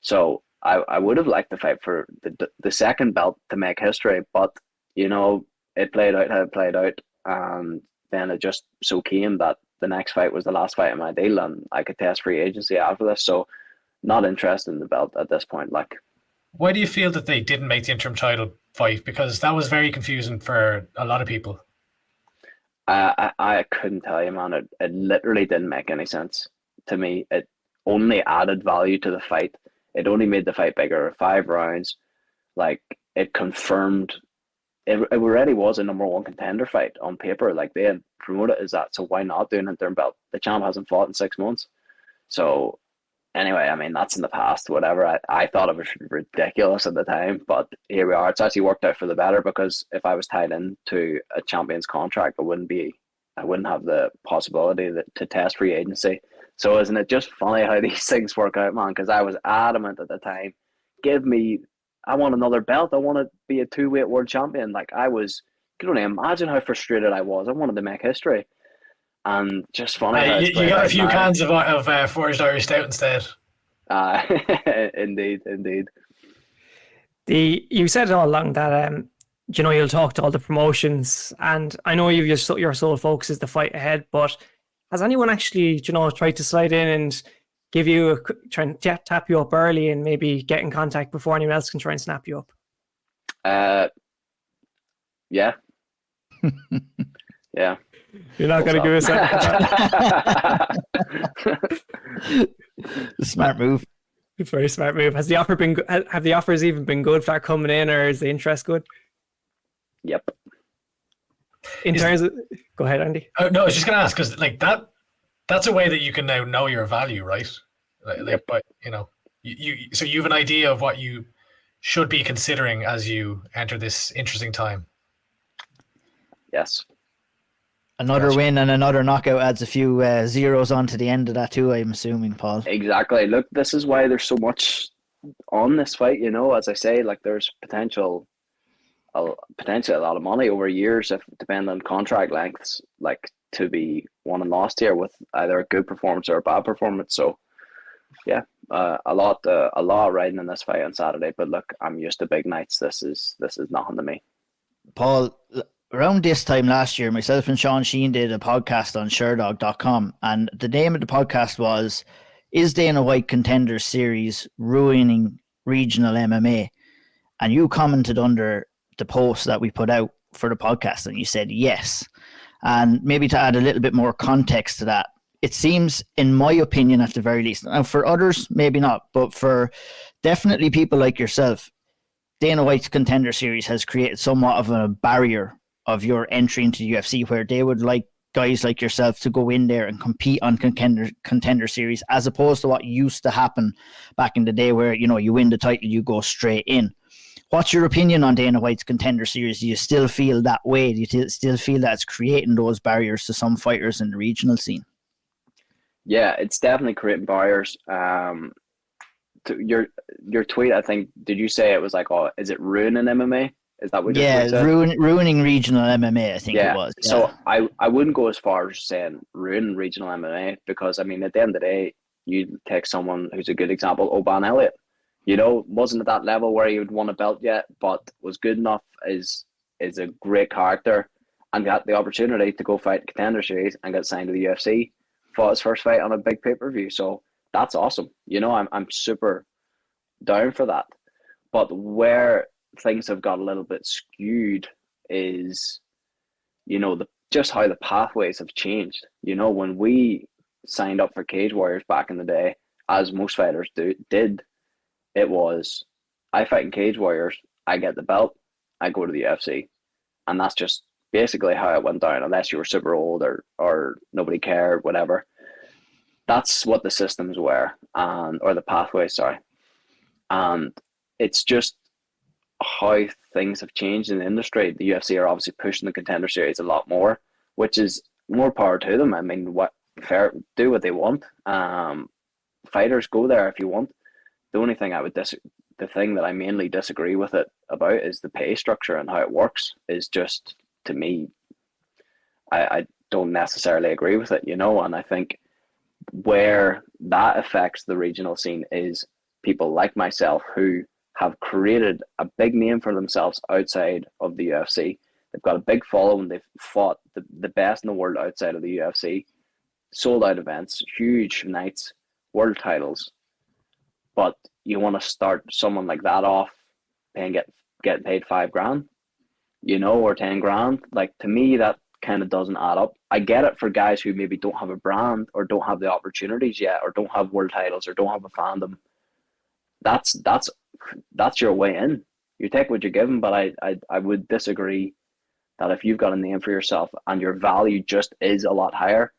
So I would have liked to fight for the second belt to make history, but it played out how it played out, and then it just so came that the next fight was the last fight in my deal, and I could test free agency after this. So, not interested in the belt at this point. Like, why do you feel that they didn't make the interim title fight? Because that was very confusing for a lot of people. I couldn't tell you, man. It literally didn't make any sense to me. It only added value to the fight. It only made the fight bigger. 5 rounds, like, it confirmed. It already was a number 1 contender fight on paper. Like, they had promoted it as that, so why not do an interim belt? The champ hasn't fought in 6 months. So anyway, I mean, that's in the past, whatever. I thought it was ridiculous at the time, but here we are. It's actually worked out for the better, because if I was tied into a champion's contract, I wouldn't have the possibility to test free agency. So isn't it just funny how these things work out, man? Because I was adamant at the time, I want another belt. I want to be a 2-weight world champion. Like, you can only imagine how frustrated I was. I wanted to make history. And just funny. You got a few cans of Forged Irish Stout instead. Indeed. You said it all along that you'll talk to all the promotions, and I know your sole focus is the fight ahead. But has anyone actually tried to slide in and give you try and tap you up early and maybe get in contact before anyone else can try and snap you up? Yeah. Yeah. You're not going to give us that. Smart move. Very smart move. Has the offer been? Have the offers even been good for that coming in, or is the interest good? Yep. In terms of, go ahead, Andy. No, I was just going to ask because like that's a way that you can now know your value, right? Like, but you know, so you have an idea of what you should be considering as you enter this interesting time. Yes. Another win and another knockout adds a few zeros onto the end of that too, I'm assuming, Paul. Exactly. Look, this is why there's so much on this fight. You know, as I say, like there's potentially a lot of money over years, if depending on contract lengths, like to be won and lost here with either a good performance or a bad performance. So, yeah, a lot riding in this fight on Saturday. But look, I'm used to big nights. This is nothing to me. Paul, around this time last year, myself and Sean Sheehan did a podcast on Sherdog.com, and the name of the podcast was "Is Dana White Contenders Series Ruining Regional MMA?" And you commented under the post that we put out for the podcast, and you said yes. And maybe to add a little bit more context to that, it seems, in my opinion, at the very least, now for others, maybe not, but for definitely people like yourself, Dana White's Contender Series has created somewhat of a barrier of your entry into the UFC, where they would like guys like yourself to go in there and compete on contender series, as opposed to what used to happen back in the day where, you know, you win the title, you go straight in. What's your opinion on Dana White's Contender Series? Do you still feel that way? Do you still feel that it's creating those barriers to some fighters in the regional scene? Yeah, it's definitely creating barriers. To your tweet, I think, did you say it was like, oh, is it ruining MMA? Is that what you said? Yeah, ruining regional MMA, I think it was. Yeah. So I wouldn't go as far as saying ruin regional MMA, because I mean, at the end of the day, you take someone who's a good example, Oban Elliott. You know, wasn't at that level where he would won a belt yet, but was good enough, is a great character, and got the opportunity to go fight Contender Series and get signed to the UFC. Fought his first fight on a big pay-per-view. So that's awesome. You know, I'm super down for that. But where things have got a little bit skewed is, you know, just how the pathways have changed. You know, when we signed up for Cage Warriors back in the day, as most fighters did, it was, I fight in Cage Warriors, I get the belt, I go to the UFC. And that's just basically how it went down, unless you were super old or nobody cared, whatever. That's what the systems were, or the pathways, sorry. And it's just how things have changed in the industry. The UFC are obviously pushing the Contender Series a lot more, which is more power to them. I mean, do what they want. Fighters, go there if you want. The only thing the thing that I mainly disagree with it about is the pay structure and how it works. Is just, to me, I don't necessarily agree with it, you know. And I think where that affects the regional scene is people like myself who have created a big name for themselves outside of the UFC. They've got a big following. They've fought the best in the world outside of the UFC, sold out events, huge nights, world titles. But you want to start someone like that off and get paid $5,000, you know, or 10 grand. Like, to me, that kind of doesn't add up. I get it for guys who maybe don't have a brand or don't have the opportunities yet, or don't have world titles or don't have a fandom. That's your way in. You take what you're given, but I would disagree that if you've got a name for yourself and your value just is a lot higher,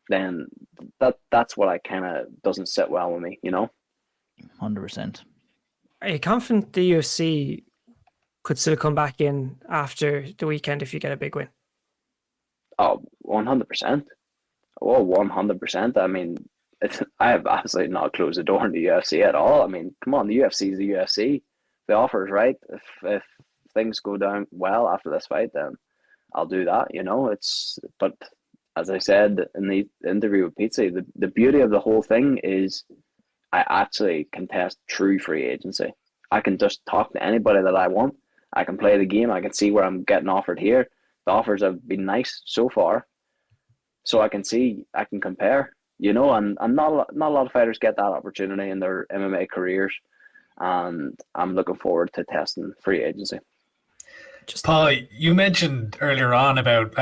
then that's what I kind of doesn't sit well with me, you know. 100%. Are you confident the UFC could still come back in after the weekend if you get a big win? Oh, 100%. Oh, 100%. I mean, I have absolutely not closed the door on the UFC at all. I mean, come on, the UFC is the UFC. The offer is right. If things go down well after this fight, then I'll do that, you know. But as I said in the interview with Pizza, the beauty of the whole thing is I actually can test true free agency. I can just talk to anybody that I want. I can play the game. I can see where I'm getting offered here. The offers have been nice so far, so I can compare, you know, and not a lot of fighters get that opportunity in their MMA careers, and I'm looking forward to testing free agency. Paul, you mentioned earlier on about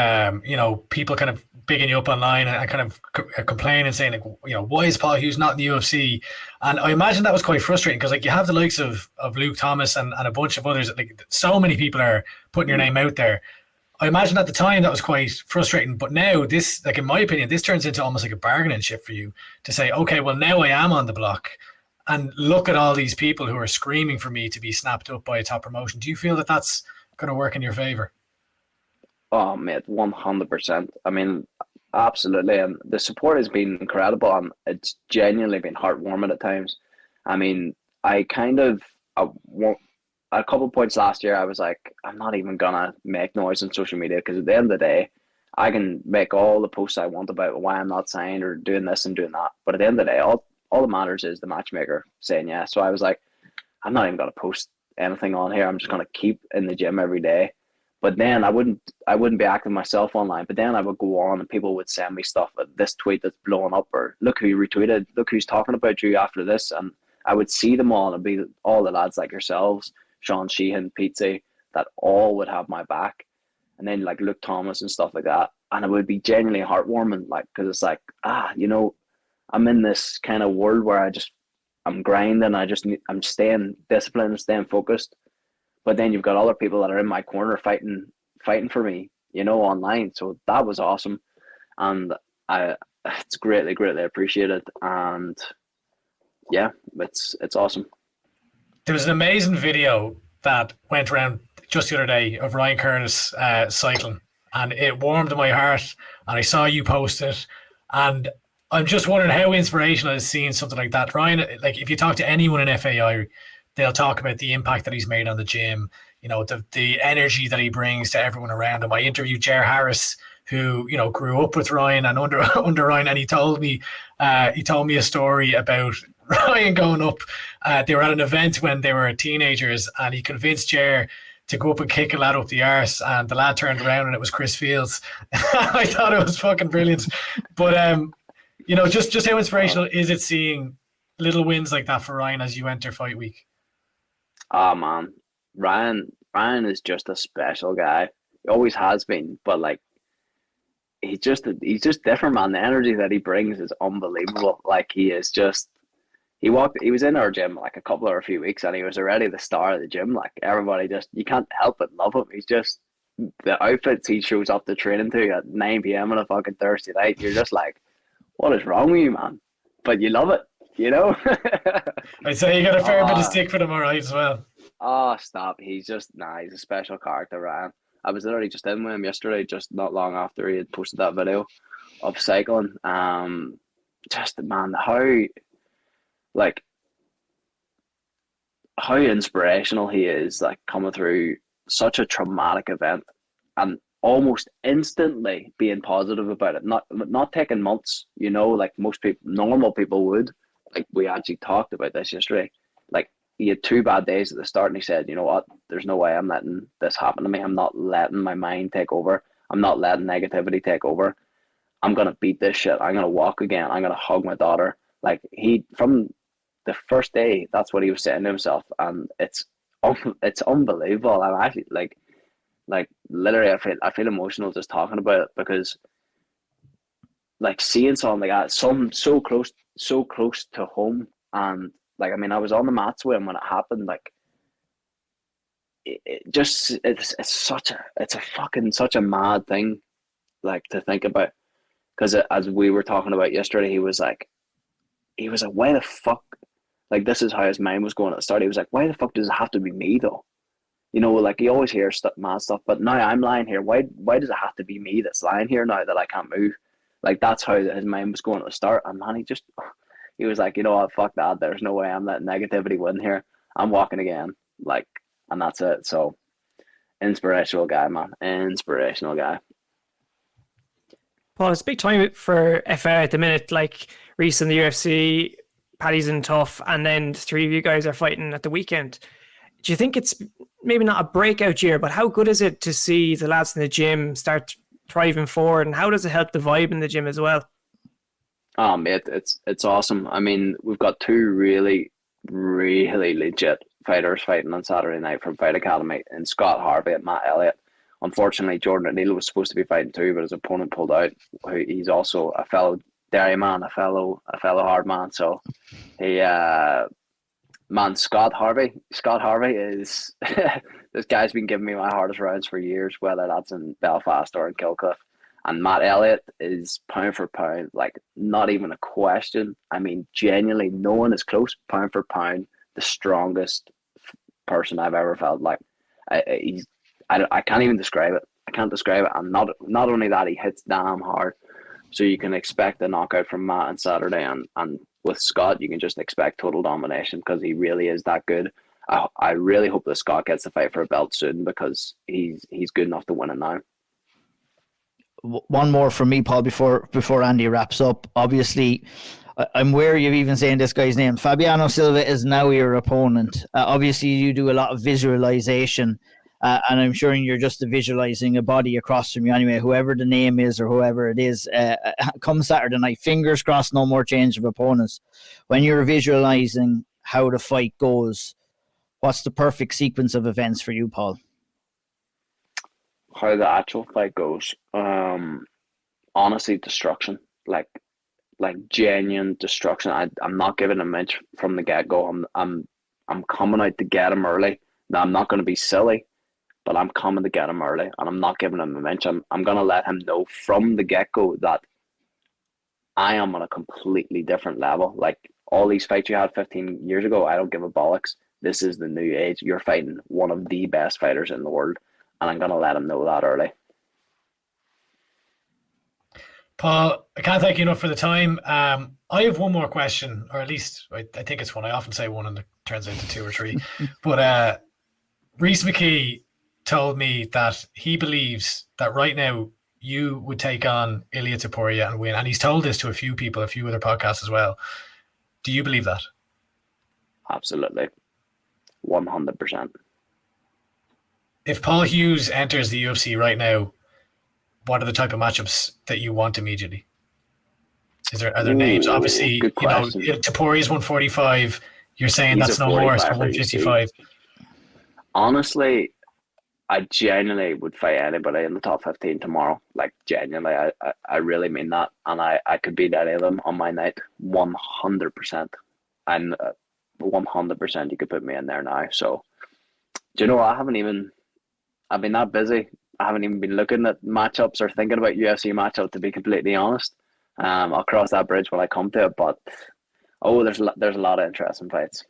people kind of bigging you up online and kind of complaining and saying, like, why is Paul Hughes not in the UFC? And I imagine that was quite frustrating because, like, you have the likes of Luke Thomas and a bunch of others. Like, so many people are putting your name out there. I imagine at the time that was quite frustrating, but now this, like, in my opinion, this turns into almost like a bargaining chip for you to say, okay, well, now I am on the block, and look at all these people who are screaming for me to be snapped up by a top promotion. Do you feel that that's going to work in your favor? Oh, mate, 100%. I mean, absolutely. And the support has been incredible, and it's genuinely been heartwarming at times. I mean, I kind of, a couple of points last year, I was like, I'm not even gonna make noise on social media because at the end of the day, I can make all the posts I want about why I'm not signed or doing this and doing that. But at the end of the day, all that matters is the matchmaker saying yes. So I was like, I'm not even gonna post anything on here. I'm just gonna keep in the gym every day. But then I wouldn't be active myself online. But then I would go on and people would send me stuff, this tweet that's blowing up, or look who you retweeted, look who's talking about you after this. And I would see them all, and it'd be all the lads like yourselves, Sean Sheehan, Pete, that all would have my back. And then like Luke Thomas and stuff like that. And it would be genuinely heartwarming, like, because it's like, I'm in this kind of world where I'm grinding, I'm staying disciplined, staying focused. But then you've got other people that are in my corner fighting for me, online. So that was awesome. And it's greatly, greatly appreciated. And yeah, it's awesome. There was an amazing video that went around just the other day of Ryan Curtis cycling, and it warmed my heart. And I saw you post it, and I'm just wondering how inspirational is seeing something like that. Ryan, like, if you talk to anyone in FAI, they'll talk about the impact that he's made on the gym, the energy that he brings to everyone around him. I interviewed Jer Harris, who, grew up with Ryan and under Ryan, and he told me a story about Ryan going up. They were at an event when they were teenagers, and he convinced Jer to go up and kick a lad up the arse, and the lad turned around and it was Chris Fields. I thought it was fucking brilliant. But just how inspirational is it seeing little wins like that for Ryan as you enter fight week? Oh man, Ryan is just a special guy. He always has been, but like, he's just different, man. The energy that he brings is unbelievable. Like, he was in our gym like a few weeks, and he was already the star of the gym. Like, everybody you can't help but love him. He's just, the outfits he shows up to training to at 9 p.m. on a fucking Thursday night. You're just like, what is wrong with you, man? But you love it. I'd say you got a fair bit of stick for them, all right, as well. Oh, stop. He's a special character, Ryan. I was literally just in with him yesterday, just not long after he had posted that video of cycling. Just, man, how inspirational he is, like, coming through such a traumatic event and almost instantly being positive about it. Not taking months, like most people, normal people would. Like, we actually talked about this yesterday. Like, he had 2 bad days at the start, and he said, you know what, there's no way I'm letting this happen to me. I'm not letting my mind take over. I'm not letting negativity take over. I'm going to beat this shit. I'm going to walk again. I'm going to hug my daughter. Like, from the first day, that's what he was saying to himself. And it's unbelievable. I'm actually like literally, I feel emotional just talking about it, because like, seeing something like that, so close to home. And like, I mean, I was on the mats with him when it happened. Like, it's such a mad thing, like, to think about. Because as we were talking about yesterday, he was like, why the fuck? Like, this is how his mind was going at the start. He was like, why the fuck does it have to be me though? Like, he always hears mad stuff, but now I'm lying here. Why does it have to be me that's lying here now that I can't move? Like, that's how his mind was going at the start. And man, he was like, you know what, fuck that. There's no way I'm letting negativity win here. I'm walking again. Like, and that's it. So, inspirational guy, man. Inspirational guy. Paul, it's a big time for FA at the minute. Like, Rhys in the UFC, Paddy's in Tough, and then the 3 of you guys are fighting at the weekend. Do you think it's maybe not a breakout year, but how good is it to see the lads in the gym start thriving forward, and how does it help the vibe in the gym as well? Mate, it's awesome. I mean, we've got 2 really, really legit fighters fighting on Saturday night from Fight Academy, and Scott Harvey and Matt Elliott. Unfortunately, Jordan O'Neill was supposed to be fighting too, but his opponent pulled out. He's also a fellow Derry man, a fellow hard man. So he Scott Harvey is this guy's been giving me my hardest rounds for years, whether that's in Belfast or in Kilcliff. And Matt Elliott is pound for pound, like not even a question. I mean, genuinely, no one is close. Pound for pound, the strongest person I've ever felt. Like I can't even describe it. I can't describe it. And not only that, he hits damn hard. So you can expect a knockout from Matt on Saturday, and with Scott, you can just expect total domination because he really is that good. I really hope that Scott gets the fight for a belt soon because he's good enough to win it now. One more from me, Paul, before Andy wraps up. Obviously, I'm wary of even saying this guy's name. Fabiano Silva is now your opponent. Obviously, you do a lot of visualization, and I'm sure you're just visualizing a body across from you anyway, whoever the name is or whoever it is. Come Saturday night, fingers crossed, no more change of opponents. When you're visualizing how the fight goes, what's the perfect sequence of events for you, Paul? How the actual fight goes, honestly, destruction, like genuine destruction. I'm not giving him an inch from the get go. I'm coming out to get him early. Now I'm not going to be silly, but I'm coming to get him early, and I'm not giving him an inch. I'm going to let him know from the get go that I am on a completely different level. Like all these fights you had 15 years ago, I don't give a bollocks. This is the new age. You're fighting one of the best fighters in the world. And I'm going to let him know that early. Paul, I can't thank you enough for the time. I have one more question, or at least I think it's one. I often say one and it turns into two or three. But Rhys McKee told me that he believes that right now you would take on Ilia Topuria and win. And he's told this to a few people, a few other podcasts as well. Do you believe that? Absolutely. 100%. If Paul Hughes enters the UFC right now, what are the type of matchups that you want immediately? Are there names? Obviously, you know, Topuria is 145. You're saying he's that's no more, so 155. Honestly, I genuinely would fight anybody in the top 15 tomorrow. Like, genuinely, I really mean that. And I could beat any of them on my night, 100%. And 100% you could put me in there now. So, do you know what? I've been that busy. I haven't even been looking at matchups or thinking about UFC matchup, to be completely honest. I'll cross that bridge when I come to it, but there's a lot of interesting fights.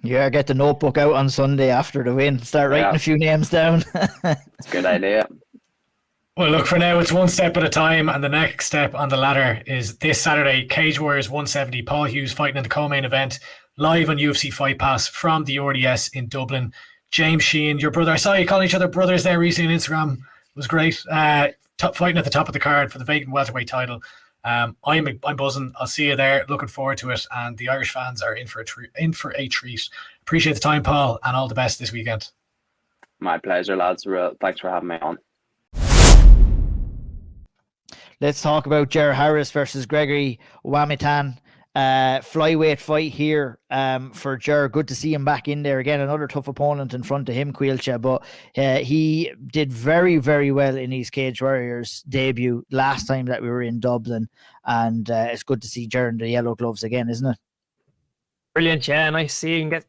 Yeah, get the notebook out on Sunday after the win. Start writing a few names down. It's a good idea. Well, look, for now, it's one step at a time, and the next step on the ladder is this Saturday, Cage Warriors 170, Paul Hughes fighting in the co-main event, live on UFC Fight Pass from the RDS in Dublin. James Sheehan, your brother. I saw you calling each other brothers there recently on Instagram. It was great. Fighting at the top of the card for the vacant welterweight title. I'm buzzing. I'll see you there. Looking forward to it. And the Irish fans are in for a treat. Appreciate the time, Paul, and all the best this weekend. My pleasure, lads. Thanks for having me on. Let's talk about Ger Harris versus Gregory Wamitan. Flyweight fight here for Ger. Good to see him back in there again. Another tough opponent in front of him, Caoilte, but he did very, very well in his Cage Warriors debut last time that we were in Dublin, and it's good to see Ger in the yellow gloves again, isn't it? Brilliant, yeah. Nice to see him get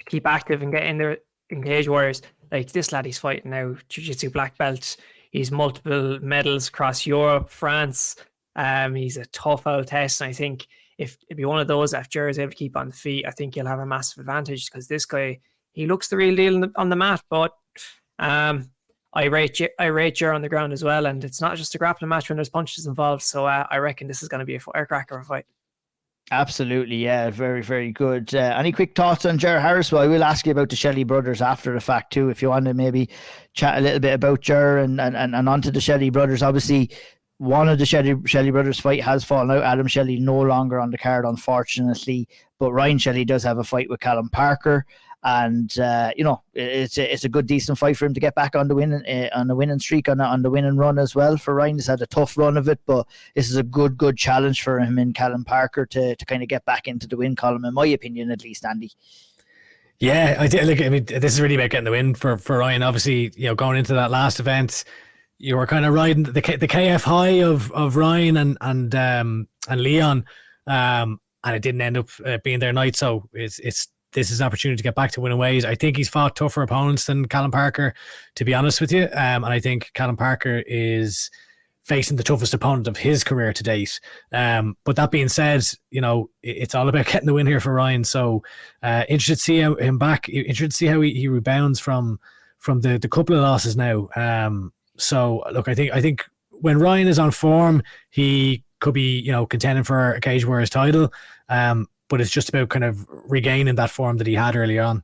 keep active and get in there in Cage Warriors. Like this lad, he's fighting now, Jiu-Jitsu black belt. He's multiple medals across Europe, France. He's a tough old test, and I think if it'd be one of those, if Ger is able to keep on the feet, I think he'll have a massive advantage because this guy, he looks the real deal on the mat. But I rate Ger on the ground as well, and it's not just a grappling match when there's punches involved. So I reckon this is going to be a firecracker of a fight. Absolutely, yeah, very, very good. Any quick thoughts on Ger Harris? Well, I will ask you about the Shelley brothers after the fact too, if you want to maybe chat a little bit about Ger and onto the Shelley brothers. Obviously, one of the Shelley brothers fight has fallen out. Adam Shelley no longer on the card, unfortunately, but Ryan Shelley does have a fight with Callum Parker, and it's a good, decent fight for him to get back on the winning streak, on the winning run as well. For Ryan, he's had a tough run of it, but this is a good challenge for him in Callum Parker to kind of get back into the win column, in my opinion, at least, Andy. Yeah, I did. Look, I mean, this is really about getting the win for Ryan. Obviously, going into that last event, you were kind of riding the KF high of Ryan and Leon, and it didn't end up being their night. So this is an opportunity to get back to winning ways. I think he's fought tougher opponents than Callum Parker, to be honest with you. And I think Callum Parker is facing the toughest opponent of his career to date. But that being said, it's all about getting the win here for Ryan. So interested to see him back. Interested to see how he rebounds from the couple of losses now. So look, I think when Ryan is on form, he could be contending for a Cage Warriors title. But it's just about kind of regaining that form that he had early on.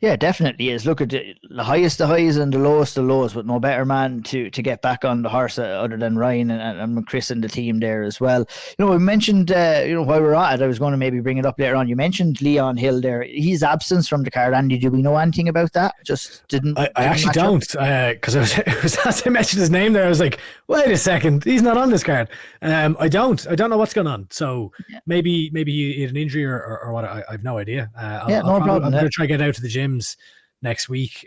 Yeah, definitely is. Look at the highest of highs and the lowest of lows, but no better man to get back on the horse other than Ryan and Chris and the team there as well. We mentioned, while we're at it, I was going to maybe bring it up later on. You mentioned Leon Hill there. His absence from the card. Andy, do we know anything about that? Just didn't. I actually don't, because as I mentioned his name there, I was like, wait a second, he's not on this card. I don't know what's going on. So maybe he had an injury or what. I have no idea. No problem. I'm going to try to get out to the gyms next week,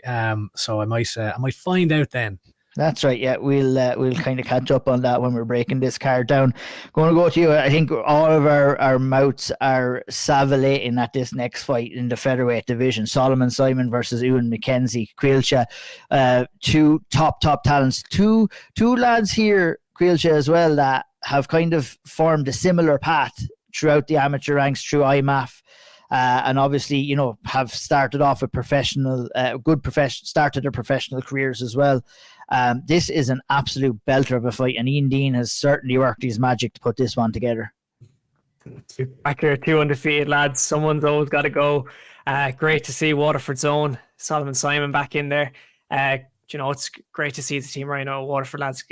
so I might find out then. That's right. Yeah, we'll kind of catch up on that when we're breaking this card down. Going to go to you. I think all of our mouths are salivating at this next fight in the featherweight division. Solomon Simon versus Ewan McKenzie. Caoilte, two top talents. Two lads here, Caoilte as well, that have kind of formed a similar path throughout the amateur ranks through IMAF. And obviously, have started off with started their professional careers as well. This is an absolute belter of a fight, and Ian Dean has certainly worked his magic to put this one together. Back there, two undefeated lads. Someone's always got to go. Great to see Waterford's own Solomon Simon back in there. It's great to see the team right now, Waterford lads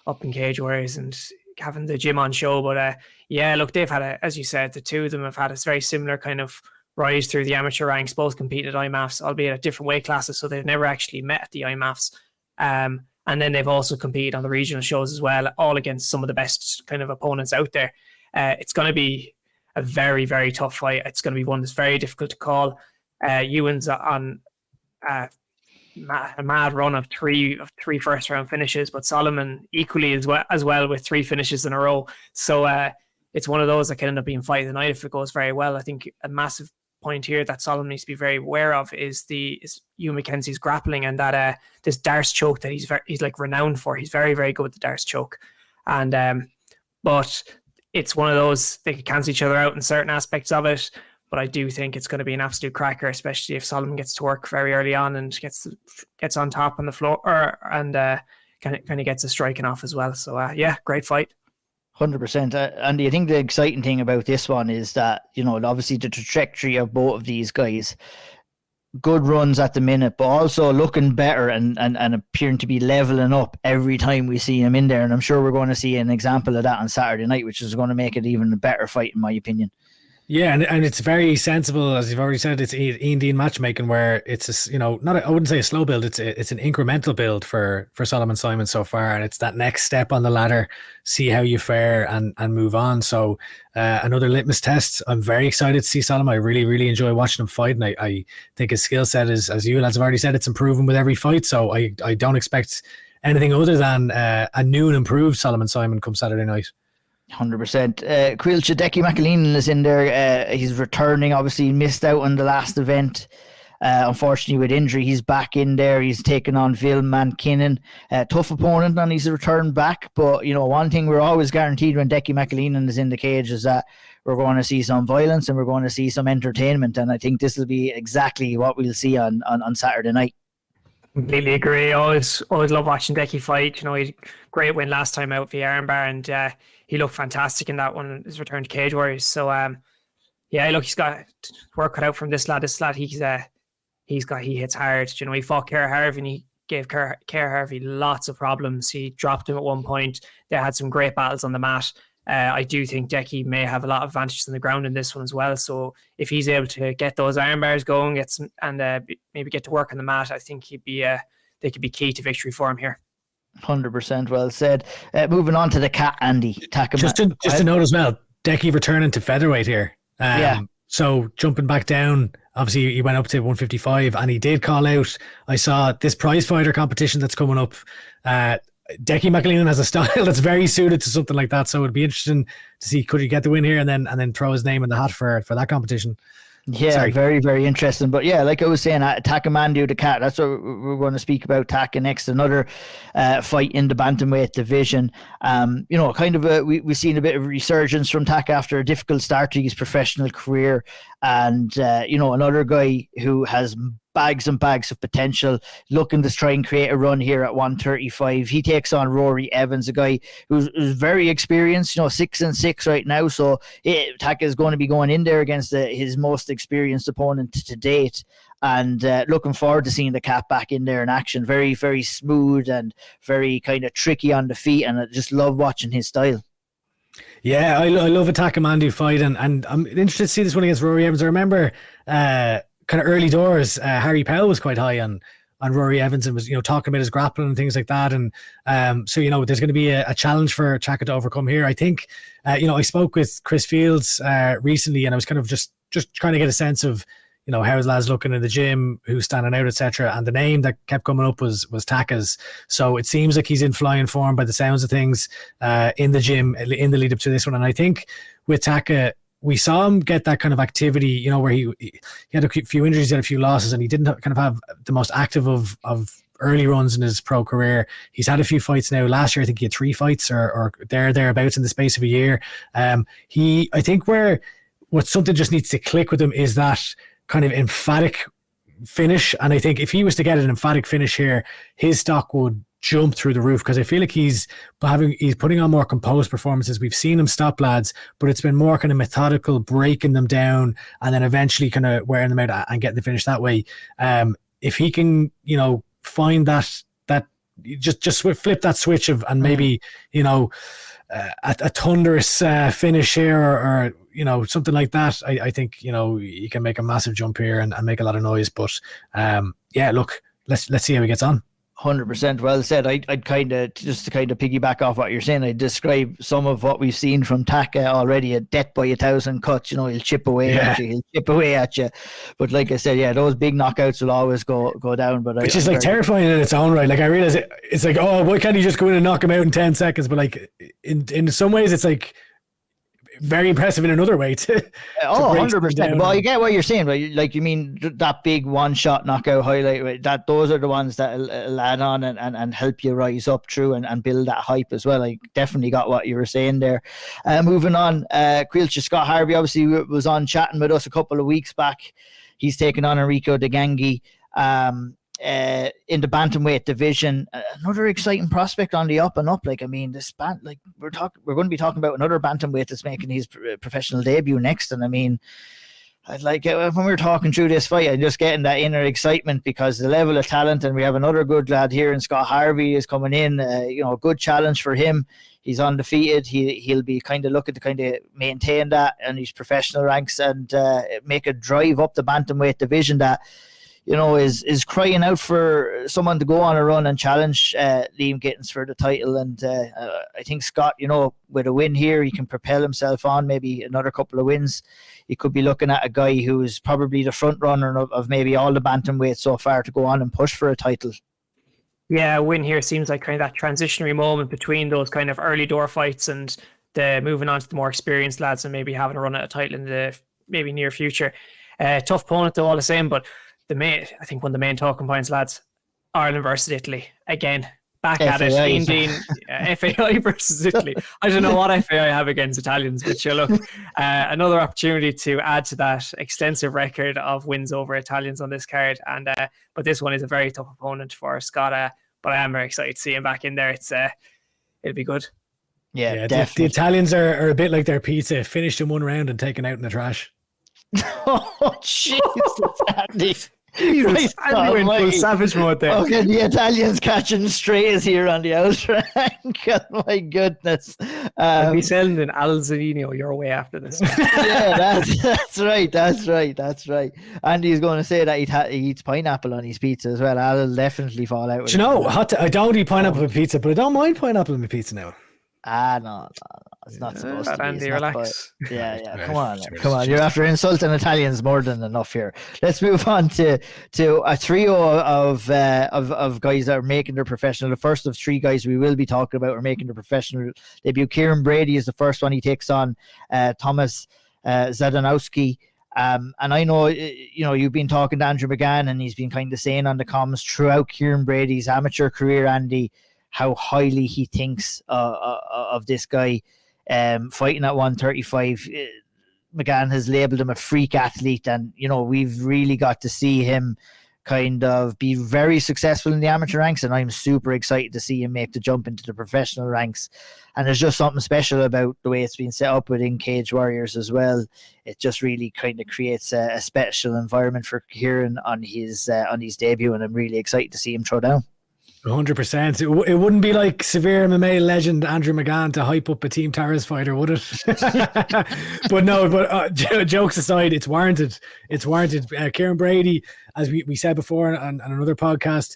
up in Cage Warriors and having the gym on show. But look, they've had as you said, the two of them have had a very similar kind of rise through the amateur ranks, both competed at IMAFs, albeit at different weight classes, so they've never actually met at the IMAFs. And then they've also competed on the regional shows as well, all against some of the best kind of opponents out there. It's going to be a very, very tough fight. It's going to be one that's very difficult to call. Ewan's on a mad run of three first round finishes, but Solomon equally as well with 3 finishes in a row. So it's one of those that can end up being fight of the night if it goes very well. I think a massive point here that Solomon needs to be very aware of is Ewan McKenzie's grappling, and that this Darce choke that he's like renowned for. He's very, very good with the Darce choke, and but it's one of those, they can cancel each other out in certain aspects of it. But I do think it's going to be an absolute cracker, especially if Solomon gets to work very early on and gets on top on the floor and kind of gets a striking off as well. So great fight. 100%. Andy, I think the exciting thing about this one is that, obviously the trajectory of both of these guys, good runs at the minute, but also looking better and appearing to be leveling up every time we see him in there. And I'm sure we're going to see an example of that on Saturday night, which is going to make it even a better fight, in my opinion. Yeah, and it's very sensible, as you've already said. It's Ian Dean matchmaking, where it's I wouldn't say a slow build. It's an incremental build for Solomon Simon so far, and it's that next step on the ladder. See how you fare and move on. So another litmus test. I'm very excited to see Solomon. I really, really enjoy watching him fight, and I think his skill set is, as you lads have already said, it's improving with every fight. So I don't expect anything other than a new and improved Solomon Simon come Saturday night. 100%. Caoilte, Decky McAleen is in there. He's returning. Obviously, he missed out on the last event. Unfortunately, with injury, he's back in there. He's taken on Phil Mankinnon. Tough opponent on his return back. But, one thing we're always guaranteed when Decky McAleen is in the cage is that we're going to see some violence and we're going to see some entertainment. And I think this will be exactly what we'll see on Saturday night. Completely agree. Always love watching Decky fight. He had a great win last time out via armbar, and he looked fantastic in that one, his return to Cage Warriors. So he's got work cut out from this lad. This lad, he hits hard. He fought Kerr Harvey and he gave Kerr Harvey lots of problems. He dropped him at one point. They had some great battles on the mat. I do think Decky may have a lot of advantages on the ground in this one as well. So if he's able to get those iron bars going, maybe get to work on the mat, I think they could be key to victory for him here. 100% well said. Moving on to the cat, Andy. Just to note as well, Decky returning to featherweight here. So jumping back down, obviously he went up to 155 and he did call out. I saw this prize fighter competition that's coming up. Decky McAleenan has a style that's very suited to something like that. So it'd be interesting to see, could he get the win here and then throw his name in the hat for that competition. Yeah, sorry. Very, very interesting. But yeah, like I was saying, Takamando the Cat, that's what we're going to speak about. Taka next, another fight in the bantamweight division. Kind of we've seen a bit of resurgence from Taka after a difficult start to his professional career. And, another guy who has bags and bags of potential, looking to try and create a run here at 135. He takes on Rory Evans, a guy who's very experienced, 6-6 right now. So Taka is going to be going in there against his most experienced opponent to date. And looking forward to seeing the Cat back in there in action. Very, very smooth and very kind of tricky on the feet. And I just love watching his style. Yeah, I love a Takamando fight. And I'm interested to see this one against Rory Evans. I remember kind of early doors, Harry Powell was quite high on Rory Evans and was, talking about his grappling and things like that. And so, there's going to be a challenge for Taka to overcome here. I think, I spoke with Chris Fields recently, and I was kind of just trying to get a sense of, how his lad's looking in the gym, who's standing out, etc. And the name that kept coming up was Taka's. So it seems like he's in flying form by the sounds of things in the gym in the lead up to this one. And I think with Taka, we saw him get that kind of activity, where he had a few injuries, he had a few losses, and he didn't kind of have the most active of early runs in his pro career. He's had a few fights now. Last year, I think he had 3 fights or thereabouts in the space of a year. I think what something just needs to click with him is that kind of emphatic finish. And I think if he was to get an emphatic finish here, his stock would jump through the roof, because I feel like he's putting on more composed performances. We've seen him stop lads, but it's been more kind of methodical, breaking them down and then eventually kind of wearing them out and getting the finish that way. If he can, find that just flip that switch and maybe, a thunderous finish here or something like that, I think, he can make a massive jump here and make a lot of noise. But look, let's see how he gets on. 100% well said. I'd kind of just to kind of piggyback off what you're saying, I'd describe some of what we've seen from Taka already. A death by 1,000 cuts. He'll chip away at you. But like I said, those big knockouts will always go down. But which is like terrifying in its own right. Like I realize it's like, oh, why can't he just go in and knock him out in 10 seconds? But like in some ways, it's like very impressive in another way too. 100%. Well, you get what you're saying, right? Like, you mean that big one-shot knockout highlight, right? That those are the ones that will add on and help you rise up through and build that hype as well. I definitely got what you were saying there. Moving on, Caoilte, Scott Harvey obviously was on chatting with us a couple of weeks back. He's taken on Enrico De Gangi in the bantamweight division. Another exciting prospect on the up and up. Like, I mean, we're going to be talking about another bantamweight that's making his professional debut next. And I mean, I'd like when we were talking through this fight, I'm just getting that inner excitement because the level of talent, and we have another good lad here in Scott Harvey is coming in. A good challenge for him. He's undefeated. He'll be kind of looking to kind of maintain that in his professional ranks and make a drive up the bantamweight division that, is crying out for someone to go on a run and challenge Liam Gittins for the title. And I think Scott, with a win here, he can propel himself on maybe another couple of wins. He could be looking at a guy who is probably the front runner of maybe all the bantamweights so far to go on and push for a title. Yeah, a win here seems like kind of that transitionary moment between those kind of early door fights and the moving on to the more experienced lads and maybe having a run at a title in the maybe near future. Tough opponent though, all the same, but I think one of the main talking points, lads, Ireland versus Italy. Again, back at it. Dean, FAI versus Italy. I don't know what FAI have against Italians, but look, another opportunity to add to that extensive record of wins over Italians on this card. And but this one is a very tough opponent for Scott. But I am very excited to see him back in there. It'll be good. Yeah, definitely. The Italians are a bit like their pizza, finished in one round and taken out in the trash. Oh, Jesus, Andy. Jesus, Andy went full savage mode there. Okay, the Italians catching strays here on the outer ankle. My goodness. I'll be selling an Alzanino your way after this. Yeah, that's right. Andy's going to say that he eats pineapple on his pizza as well. I'll definitely fall out with I don't eat pineapple with pizza, but I don't mind pineapple in my pizza now. No. It's not supposed to be. Andy, It's not relax. yeah. Come on. You're after insulting Italians more than enough here. Let's move on to a trio of guys that are making their professional. The first of three guys we will be talking about are making their professional debut. Kieran Brady is the first one. He takes on Thomas Zadanowski. And I know, you've been talking to Andrew McGann, and he's been kind of saying on the comms throughout Kieran Brady's amateur career, Andy, how highly he thinks of this guy fighting at 135. McGann has labelled him a freak athlete, and we've really got to see him kind of be very successful in the amateur ranks, and I'm super excited to see him make the jump into the professional ranks. And there's just something special about the way it's been set up within Cage Warriors as well. It just really kind of creates a special environment for Kieran on his debut, and I'm really excited to see him throw down. 100%. It wouldn't be like SevereMMA legend Andrew McGann to hype up a Team Tara's fighter, would it? But jokes aside, it's warranted. Kieran Brady, as we said before on another podcast,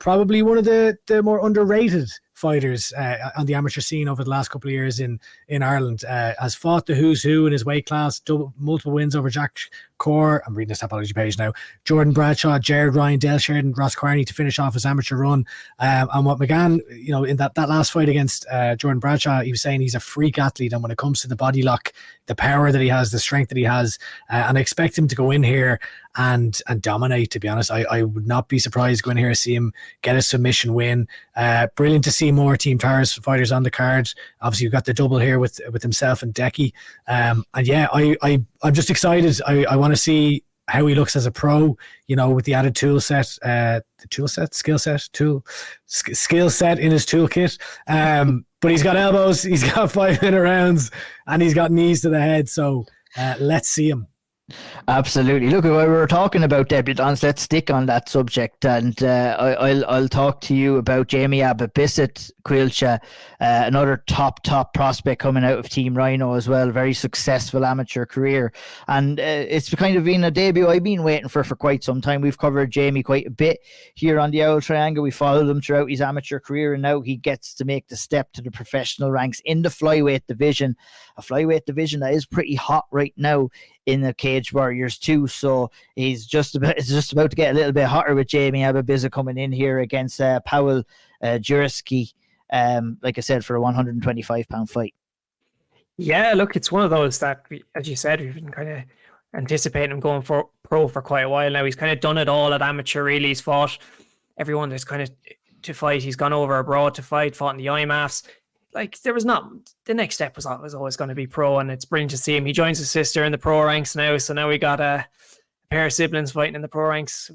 probably one of the more underrated fighters on the amateur scene over the last couple of years in Ireland. Has fought the who's who in his weight class, multiple wins over Jack Core. I'm reading this apology page now. Jordan Bradshaw, Jared Ryan, Dale Sheridan, Ross Carney to finish off his amateur run. And what McGann, in that last fight against Jordan Bradshaw, he was saying he's a freak athlete, and when it comes to the body lock, the power that he has, the strength that he has, and I expect him to go in here and dominate, to be honest. I would not be surprised going here to see him get a submission win. Brilliant to see more Team Tara's fighters on the card. Obviously, you've got the double here with himself and Decky. And yeah, I'm just excited. I want to see how he looks as a pro, with the added skill set in his toolkit. But he's got elbows, he's got 5-minute rounds, and he's got knees to the head. So let's see him. Absolutely. Look, while we were talking about debutants, let's stick on that subject, and I'll talk to you about Jamie Abbott-Bissett, Caoilte, another top prospect coming out of Team Ryano as well. Very successful amateur career, and it's kind of been a debut I've been waiting for quite some time. We've covered Jamie quite a bit here on the Auld Triangle. We followed him throughout his amateur career, and now he gets to make the step to the professional ranks in the flyweight division, a flyweight division that is pretty hot right now in the Cage Warriors too. So it's just about to get a little bit hotter with Jamie Abbott-Bissett coming in here against Paweł Jurski, like I said, for a 125-pound fight. Yeah, look, it's one of those that, as you said, we've been kind of anticipating him going for pro for quite a while now. He's kind of done it all at amateur, really. He's fought everyone that's kind of to fight. He's gone over abroad to fight, fought in the IMAFs. Like, the next step was always going to be pro, and it's brilliant to see him. He joins his sister in the pro ranks now, so now we got a pair of siblings fighting in the pro ranks,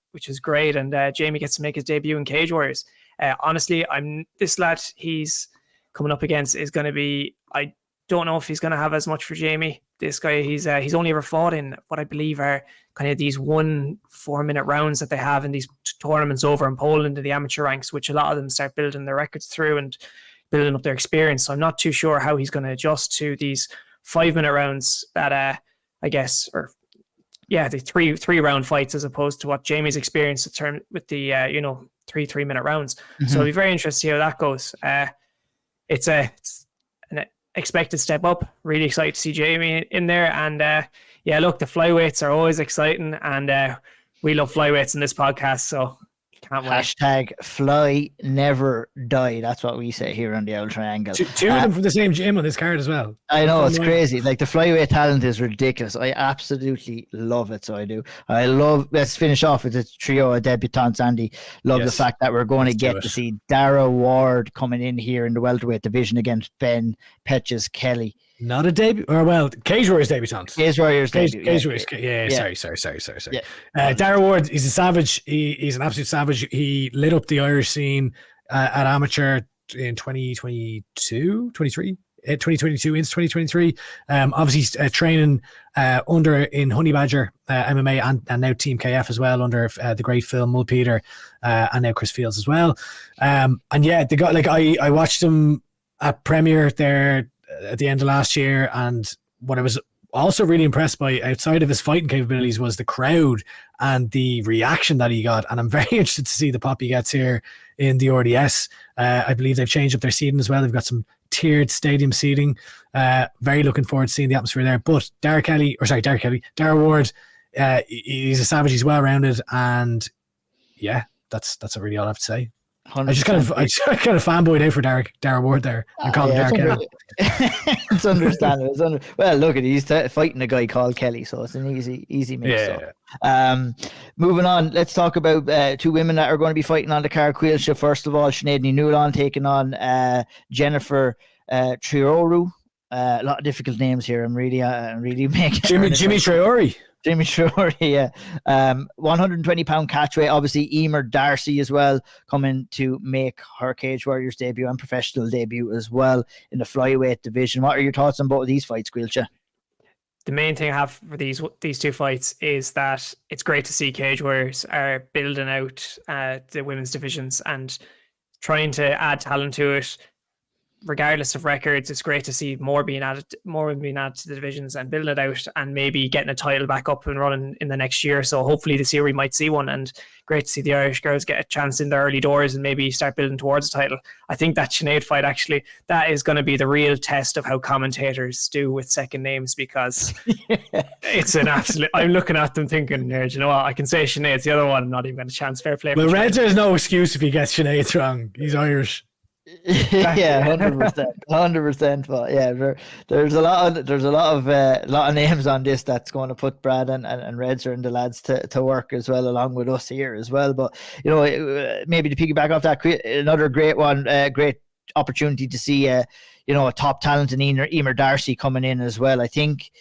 which is great, and Jamie gets to make his debut in Cage Warriors. Honestly, this lad he's coming up against is going to be, I don't know if he's going to have as much for Jamie. This guy, he's only ever fought in what I believe are kind of these 1 4-minute rounds that they have in these tournaments over in Poland in the amateur ranks, which a lot of them start building their records through and building up their experience. So I'm not too sure how he's going to adjust to these 5-minute rounds that I guess, or yeah, the three round fights as opposed to what Jamie's experienced with the 3-minute rounds. Mm-hmm. So it'll be very interesting to see how that goes. It's an expected step up. Really excited to see Jamie in there. And yeah, look, the flyweights are always exciting, and we love flyweights in this podcast, so can't wait. Hashtag fly never die. That's what we say here on the Auld Triangle. Two of them from the same gym on this card as well. I know, it's crazy. Like, the flyweight talent is ridiculous. I absolutely love it. So I do. Let's finish off with a trio of debutantes, Andy. Love the fact that we're going to get to see Dara Ward coming in here in the welterweight division against Ben Petches Kelly. Not a debut, or well, Cage Warriors debutant. Cage Warriors debut. Cage Warriors. Yeah. Sorry. Yeah. Dara Ward, he's a savage. He's an absolute savage. He lit up the Irish scene at amateur in 2022 into 2023. Obviously training in Honey Badger MMA and now Team KF as well under the great Phil Mulpeter and now Chris Fields as well. And yeah, they got, like, I watched him at Premier there at the end of last year, and what I was also really impressed by outside of his fighting capabilities was the crowd and the reaction that he got, and I'm very interested to see the pop he gets here in the RDS. I believe they've changed up their seating as well. They've got some tiered stadium seating. Very looking forward to seeing the atmosphere there. But Dara Ward, he's a savage. He's well rounded, and yeah, that's really all I have to say. I just kind of fanboyed out for Dara Ward there and called him Dara Kelly. It's understandable. Well, look at he's fighting a guy called Kelly, so it's an easy mix. Moving on, let's talk about two women that are going to be fighting on the card. Caoilte, first of all, Sinead Ní taking on Jennifer Traore. A lot of difficult names here. I'm really making Jimmy Traore. Jimmy Traore, yeah. 120-pound catch weight. Obviously, Emer Darcy as well coming to make her Cage Warriors debut and professional debut as well in the flyweight division. What are your thoughts on both of these fights, Caoilte? The main thing I have for these two fights is that it's great to see Cage Warriors are building out the women's divisions and trying to add talent to it. Regardless of records, it's great to see more being added to the divisions and building it out and maybe getting a title back up and running in the next year. So hopefully this year we might see one, and great to see the Irish girls get a chance in the early doors and maybe start building towards a title. I think that Sinead fight, actually, that is going to be the real test of how commentators do with second names, because it's an absolute, I'm looking at them thinking, do you know what, I can say Sinead's the other one, I'm not even got a chance. Fair play. Well, Red, there's no excuse if he gets Sinead wrong. He's Irish. Yeah, 100%. But yeah, there's a lot of names on this that's going to put Brad and Redzer and the lads to work as well, along with us here as well. But maybe to piggyback off that, another great one, great opportunity to see a top talent in Emer Darcy coming in as well. I think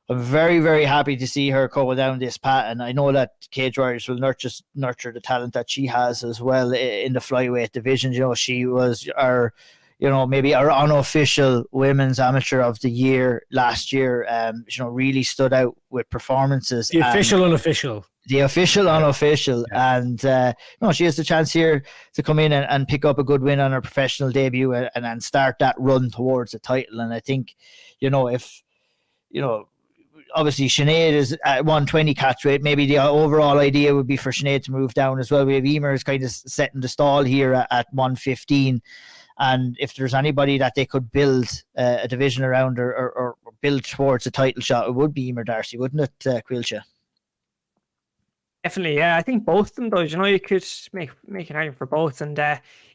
I'm very, very happy to see her go down this path, and I know that Cage Warriors will nurture the talent that she has as well in the flyweight division. She was maybe our unofficial women's amateur of the year last year. Really stood out with performances. The official, unofficial. The official, unofficial. Yeah. And she has the chance here to come in and pick up a good win on her professional debut and start that run towards a title. And I think, obviously Sinead is at 120 catch weight. Maybe the overall idea would be for Sinead to move down as well. We have Emer is kind of setting the stall here at 115. And if there's anybody that they could build a division around or build towards a title shot, it would be Emer Darcy, wouldn't it, Caoilte? Definitely, yeah. I think both of them, though, you could make an argument for both. And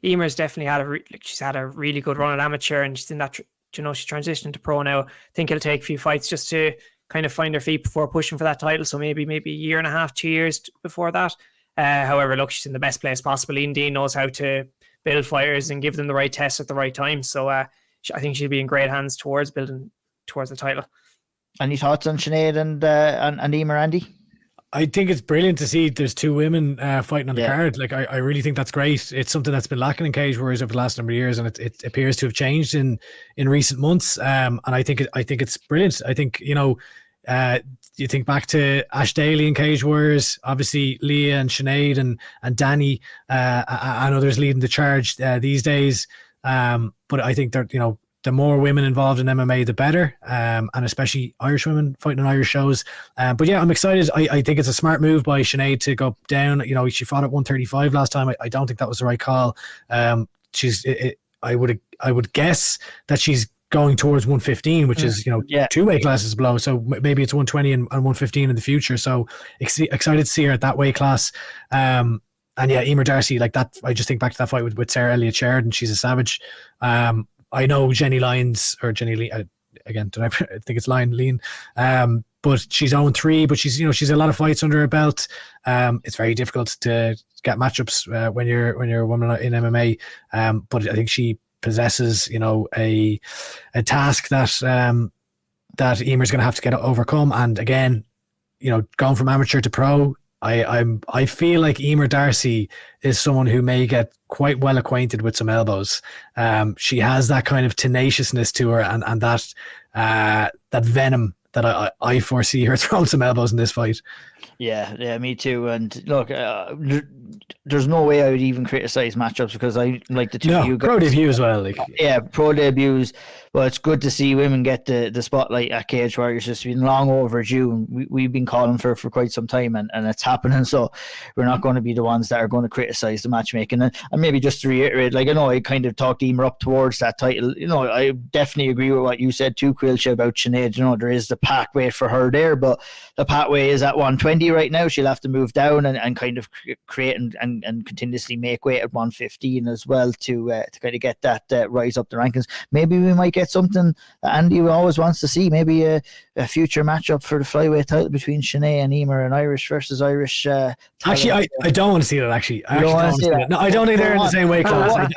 Emer's definitely she's had a really good run at amateur, and she's in that, she transitioned to pro now. I think it'll take a few fights just to kind of find her feet before pushing for that title. So maybe a year and a half, 2 years before that. However, look, she's in the best place possible. Ian Dean knows how to build fighters and give them the right tests at the right time. So I think she'll be in great hands towards building towards the title. Any thoughts on Sinead and Emer, Andy? I think it's brilliant to see there's two women fighting on the card. Like I really think that's great. It's something that's been lacking in Cage Warriors over the last number of years, and it appears to have changed in recent months. And I think it's brilliant. I think you think back to Ash Daly in Cage Warriors, obviously Leah and Sinead and Danny and others leading the charge these days. But I think that the more women involved in MMA, the better, and especially Irish women fighting on Irish shows. But yeah, I'm excited. I think it's a smart move by Sinead to go down. She fought at 135 last time. I don't think that was the right call. I would guess that she's going towards 115, which is two weight classes below. So maybe it's 120 and 115 in the future. So excited to see her at that weight class. And yeah, Emer Darcy, like that. I just think back to that fight with Sarah Elliott Sheridan. She's a savage. I know Jenny Lyons or Jenny Lee again. I think it's Lean. But she's 0-3. But she's a lot of fights under her belt. It's very difficult to get matchups when you're a woman in MMA. But I think she possesses a task that Emer's going to have to get overcome. And again, going from amateur to pro, I feel like Emer Darcy is someone who may get quite well acquainted with some elbows. She has that kind of tenaciousness to her, and that venom that I foresee her throwing some elbows in this fight. Yeah, me too. And look, there's no way I would even criticize matchups because I like the two of you guys. Pro debut as well. Like, yeah, pro debuts. Well, it's good to see women get the spotlight at Cage Warriors. It's been long overdue. We've been calling for quite some time, and it's happening. So we're not going to be the ones that are going to criticize the matchmaking. And maybe just to reiterate, like, I know I kind of talked Emer up towards that title. You know, I definitely agree with what you said too, Caoilte, about Sinead. You know, there is the pathway for her there, but the pathway is at 120 right now. She'll have to move down and kind of create and continuously make weight at 115 as well to kind of get that rise up the rankings. Maybe we might get something that Andy always wants to see. Maybe a future matchup for the flyweight title between Sinead and Emer, and Irish versus Irish. Actually, I don't want to see that. Actually, I don't want to see that. No, I don't think they're in the same weight class.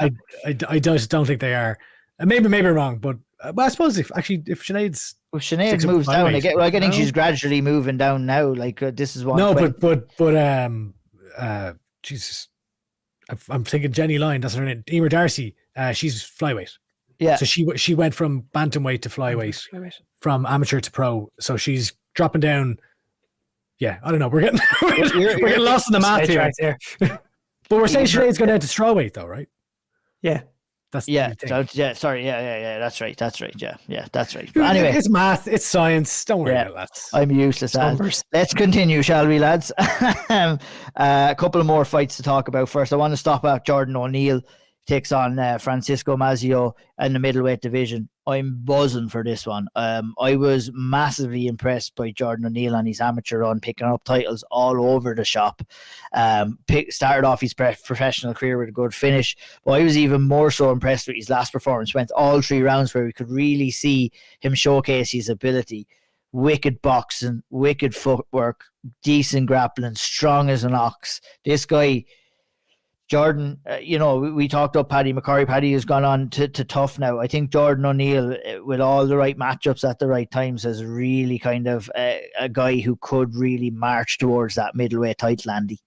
I just don't think they are. Maybe I'm wrong, but I suppose if Sinead's moves down, I think she's gradually moving down now. Like this is one. No, but Jesus, I'm thinking Jenny Lyon. That's her name. Emer Darcy. She's flyweight. Yeah. So she went from bantamweight to flyweight, from amateur to pro. So she's dropping down. Yeah, I don't know. We're getting lost in the math here. Right here. But we're saying Sinead's going down to strawweight, though, right? Yeah. That's sorry. Yeah. That's right. Yeah, that's right. But anyway, it's math. It's science. Don't worry about that. I'm useless at it. Let's continue, shall we, lads? A couple of more fights to talk about. First, I want to stop at Jordan O'Neill. Takes on Francisco Mazzio in the middleweight division. I'm buzzing for this one. I was massively impressed by Jordan O'Neill on his amateur run, picking up titles all over the shop. Started off his professional career with a good finish, but I was even more so impressed with his last performance. Went all 3 rounds where we could really see him showcase his ability. Wicked boxing, wicked footwork, decent grappling, strong as an ox. This guy... Jordan, we talked up Paddy McCurry. Paddy has gone on to tough now. I think Jordan O'Neill, with all the right matchups at the right times, is really kind of a guy who could really march towards that middleweight title, Andy.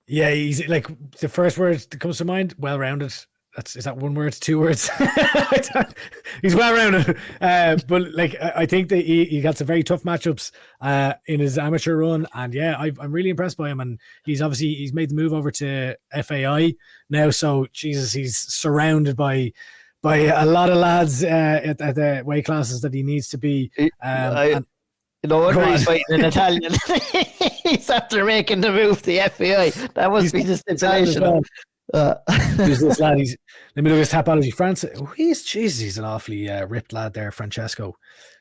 Yeah, he's like, the first word that comes to mind, well-rounded. Is that one word, 2 words? He's well-rounded. But like, I think that he got some very tough matchups in his amateur run. And yeah, I'm really impressed by him. And he's made the move over to FAI now. So Jesus, he's surrounded by a lot of lads at the weight classes that he needs to be. No wonder he's fighting in Italian. He's after making the move to FAI. That must be the stipulation. Who's this lad? Let me look at his Tapology. He's an awfully ripped lad there, Francesco.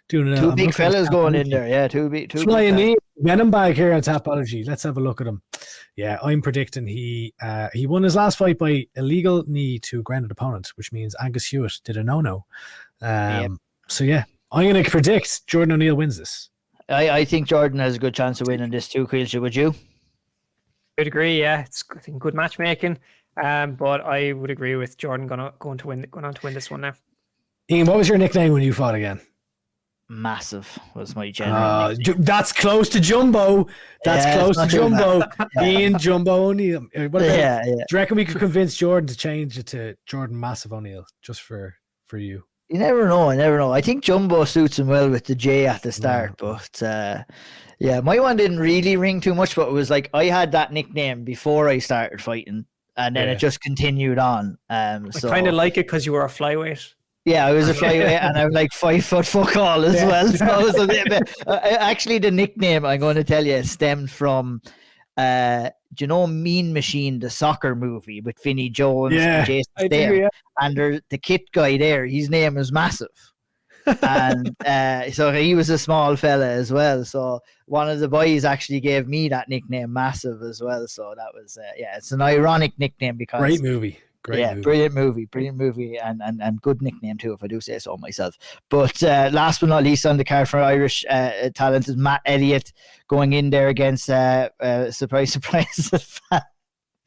Doing 2 big fellas going in there. Yeah, two flying knee. Get him back here on Tapology. Let's have a look at him. Yeah, I'm predicting he won his last fight by illegal knee to a grounded opponent, which means Angus Hewitt did a no-no. So yeah, I'm going to predict Jordan O'Neill wins this. I think Jordan has a good chance of winning this too, Caoilte. Would you? I'd agree. Yeah, it's I think good matchmaking. But I would agree with Jordan going on to win this one now. Ian, what was your nickname when you fought again? Massive was my general nickname. That's close to Jumbo. Close to Jumbo. Ian Jumbo O'Neill. Do you reckon we could convince Jordan to change it to Jordan Massive O'Neill just for you? You never know. I think Jumbo suits him well with the J at the start, but my one didn't really ring too much, but it was like I had that nickname before I started fighting. And then it just continued on. I kind of like it because you were a flyweight. Yeah, I was a flyweight, and I'm like 5 foot fuck all as well. So it was a bit, actually, the nickname I'm going to tell you stemmed from, do you know Mean Machine, the soccer movie with Vinnie Jones and Jason Statham? And the kit guy there, his name is Massive. And so he was a small fella as well. So one of the boys actually gave me that nickname, Massive, as well. So that was it's an ironic nickname because great movie, brilliant movie, and good nickname too, if I do say so myself. But last but not least on the card for Irish talent is Matt Elliott going in there against surprise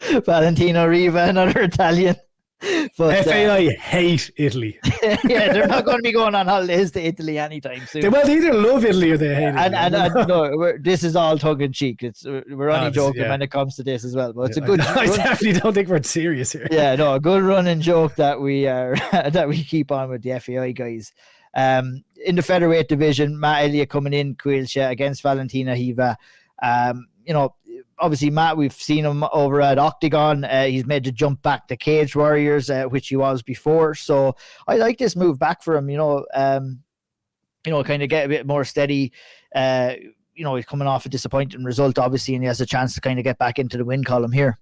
Valentino Riva, another Italian. But, FAI hate Italy. Yeah, they're not going to be going on holidays to Italy anytime soon. They either love Italy or they hate Italy. And no, this is all tongue in cheek. We're only joking when it comes to this as well. But it's a good. I definitely don't think we're serious here. Yeah, no, a good running joke that we are that we keep on with the FAI guys. In the featherweight division, Matt Elliott coming in, Caoilte against Valentina Hiva. Obviously, Matt, we've seen him over at Octagon. He's made the jump back to Cage Warriors, which he was before. So I like this move back for him, kind of get a bit more steady. He's coming off a disappointing result, obviously, and he has a chance to kind of get back into the win column here.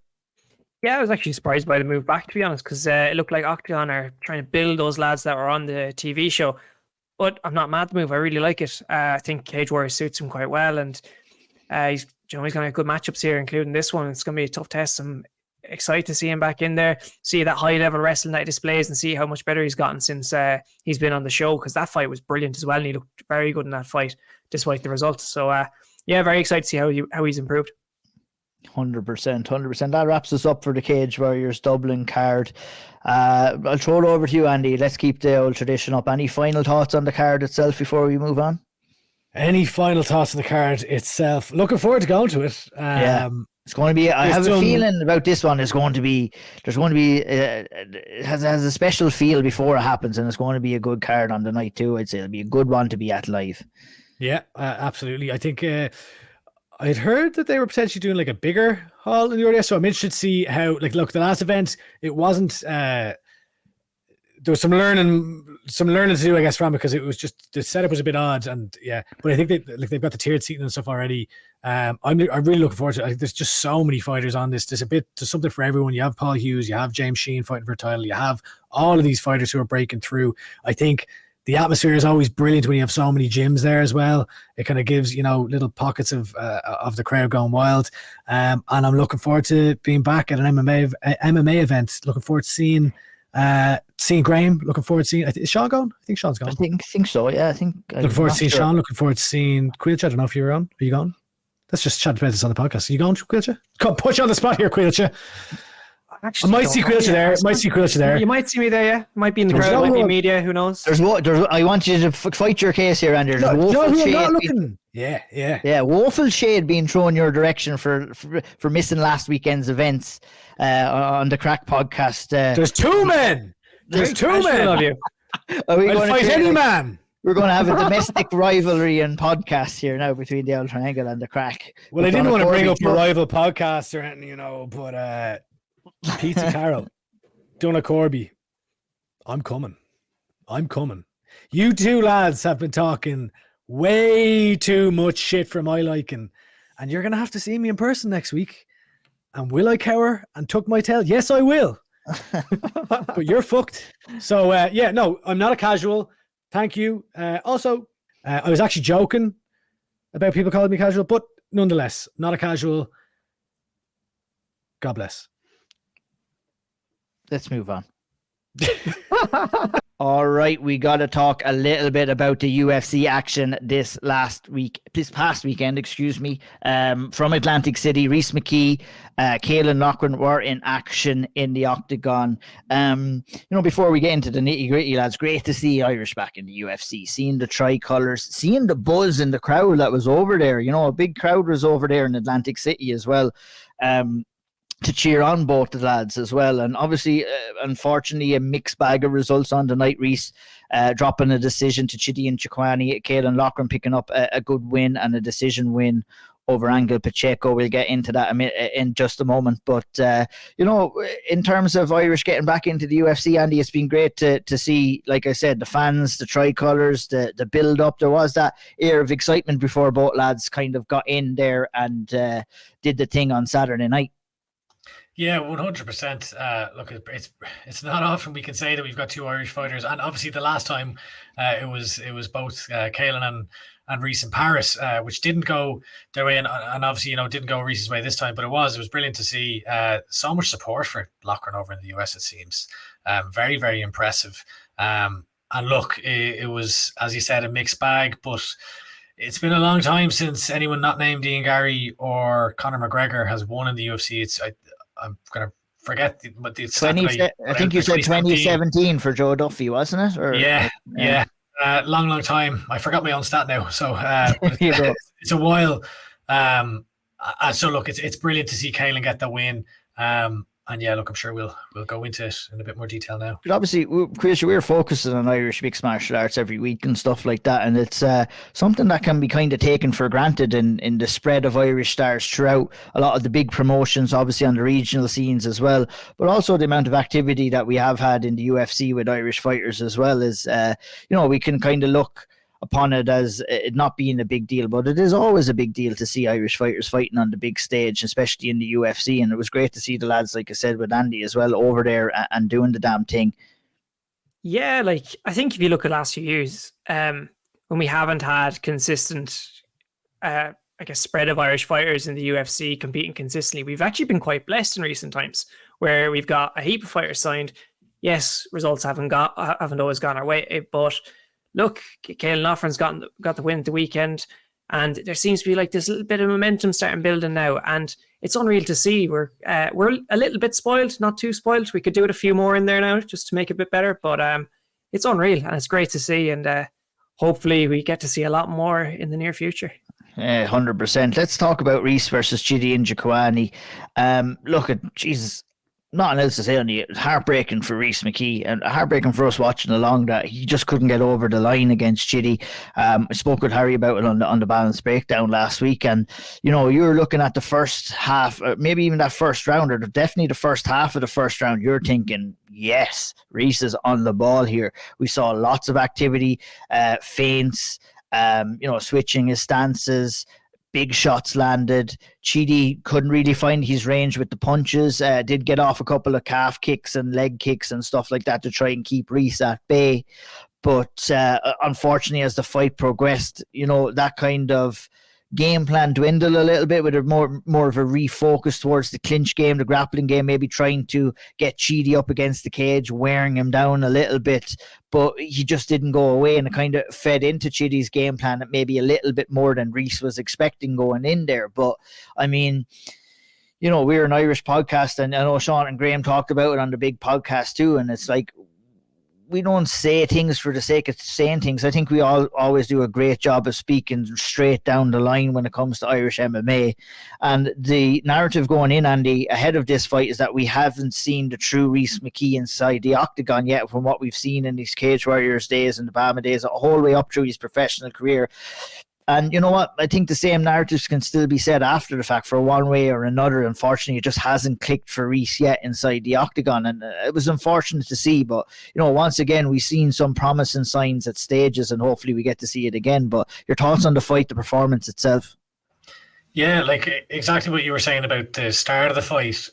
Yeah, I was actually surprised by the move back, to be honest, because it looked like Octagon are trying to build those lads that were on the TV show. But I'm not mad at the move. I really like it. I think Cage Warriors suits him quite well, and he's going to have good matchups here, including this one. It's going to be a tough test. I'm excited to see him back in there, see that high-level wrestling that he displays, and see how much better he's gotten since he's been on the show, because that fight was brilliant as well, and he looked very good in that fight, despite the results. So, very excited to see how he's improved. 100%. That wraps us up for the Cage Warriors Dublin card. I'll throw it over to you, Andy. Let's keep the old tradition up. Any final thoughts on the card itself before we move on? Any final thoughts on the card itself? Looking forward to going to it. It's going to be. I have a feeling about this one. There's going to be. It has a special feel before it happens, and it's going to be a good card on the night too. I'd say it'll be a good one to be at live. Yeah, absolutely. I think I'd heard that they were potentially doing like a bigger hall in the area, so I'm interested to see how. Like, look, the last event, it wasn't. There was some learning to do, I guess, from it, because it was just the setup was a bit odd, and but I think they've got the tiered seating and stuff already. I'm really looking forward to it. I think there's just so many fighters on this. There's something for everyone. You have Paul Hughes, you have James Sheehan fighting for a title, you have all of these fighters who are breaking through. I think the atmosphere is always brilliant when you have so many gyms there as well. It kind of gives, little pockets of the crowd going wild. And I'm looking forward to being back at an MMA event. Looking forward to seeing Graham. Looking forward to seeing. Is Sean gone? I think Sean's gone. I think so. Yeah, I think. Looking forward to seeing Sean. Looking forward to seeing Caoilte. I don't know if you're on. Are you gone? Let's just chat about this on the podcast. Are you going, Caoilte? Come push you on the spot here, Caoilte. I might see Caoilte there. You might see me there, yeah. Might be in the crowd, might be media, who knows? I want you to fight your case here, Andrew. Woeful shade being thrown your direction for missing last weekend's events on the Crack podcast. There's two men. There's two men. Love you. I'll fight any man. We're going to have a domestic rivalry and podcast here now between the Old Triangle and the Crack. Well, I didn't want to bring up a rival podcast or anything, but Pizza Carroll, Donna Corby, I'm coming. You two lads have been talking way too much shit for my liking, and you're going to have to see me in person next week. And will I cower and tuck my tail? Yes, I will. But you're fucked. So, no, I'm not a casual. Thank you. Also, I was actually joking about people calling me casual, but nonetheless, not a casual. God bless. Let's move on. All right, we got to talk a little bit about the UFC action this past weekend, from Atlantic City. Rhys, McKee, Caolan, Loughran were in action in the Octagon. Before we get into the nitty gritty, lads, great to see Irish back in the UFC, seeing the tricolours, seeing the buzz in the crowd that was over there. A big crowd was over there in Atlantic City as well. To cheer on both the lads as well. And obviously, unfortunately, a mixed bag of results on the night. Rhys dropping a decision to Chidi and Chikwani. Caolan, Loughran picking up a good win and a decision win over Angel Pacheco. We'll get into that in just a moment. But, in terms of Irish getting back into the UFC, Andy, it's been great to see, like I said, the fans, the tricolours, the build-up. There was that air of excitement before both lads kind of got in there and did the thing on Saturday night. Yeah, 100%. Look, it's not often we can say that we've got two Irish fighters, and obviously the last time it was both Caolan and Rhys in Paris, which didn't go their way, and obviously didn't go Rhys's way this time. But it was brilliant to see so much support for Loughran over in the US. It seems very, very impressive. And look, it was, as you said, a mixed bag, but it's been a long time since anyone not named Ian Gary or Conor McGregor has won in the UFC. I'm going to forget what the I think you said 2017 for Joe Duffy, wasn't it? Long time. I forgot my own stat now. So it's a while. So look, it's brilliant to see Caolan get the win. And yeah, look, I'm sure we'll go into it in a bit more detail now. But obviously, Chris, we're focusing on Irish mixed martial arts every week and stuff like that, and it's something that can be kind of taken for granted in the spread of Irish stars throughout a lot of the big promotions, obviously on the regional scenes as well, but also the amount of activity that we have had in the UFC with Irish fighters as well is, we can kind of look upon it as it not being a big deal, but it is always a big deal to see Irish fighters fighting on the big stage, especially in the UFC. And it was great to see the lads, like I said, with Andy as well, over there and doing the damn thing. Yeah, like I think if you look at the last few years, when we haven't had consistent, spread of Irish fighters in the UFC competing consistently, we've actually been quite blessed in recent times, where we've got a heap of fighters signed. Yes, results haven't always gone our way, but look, Caolan Loughran's got the win at the weekend, and there seems to be like this little bit of momentum starting building now, and it's unreal to see. We're a little bit spoiled, not too spoiled. We could do it a few more in there now just to make it a bit better, but it's unreal and it's great to see, and hopefully we get to see a lot more in the near future. 100%. Let's talk about Rhys versus Chidi Njokuani. Look at Jesus. Nothing else to say on the heartbreaking for Rhys McKee and heartbreaking for us watching along that he just couldn't get over the line against Chidi. I spoke with Harry about it on the balance breakdown last week, and you were looking at the first half, maybe even that first round, or definitely the first half of the first round. You're thinking, yes, Rhys is on the ball here. We saw lots of activity, feints, switching his stances. Big shots landed. Chidi couldn't really find his range with the punches. Did get off a couple of calf kicks and leg kicks and stuff like that to try and keep Rhys at bay. But unfortunately, as the fight progressed, that kind of game plan dwindled a little bit with a more of a refocus towards the clinch game, the grappling game, maybe trying to get Chidi up against the cage, wearing him down a little bit. But he just didn't go away, and it kind of fed into Chidi's game plan maybe a little bit more than Rhys was expecting going in there. But I mean, we're an Irish podcast, and I know Sean and Graham talked about it on the big podcast too, and it's like, we don't say things for the sake of saying things. I think we all always do a great job of speaking straight down the line when it comes to Irish MMA. And the narrative going in, Andy, ahead of this fight is that we haven't seen the true Rhys McKee inside the octagon yet from what we've seen in these Cage Warriors days and the Bama days, a whole way up through his professional career. And you know what? I think the same narratives can still be said after the fact for one way or another. Unfortunately, it just hasn't clicked for Rhys yet inside the octagon. And it was unfortunate to see. But, once again, we've seen some promising signs at stages, and hopefully we get to see it again. But your thoughts on the fight, the performance itself? Yeah, like exactly what you were saying about the start of the fight.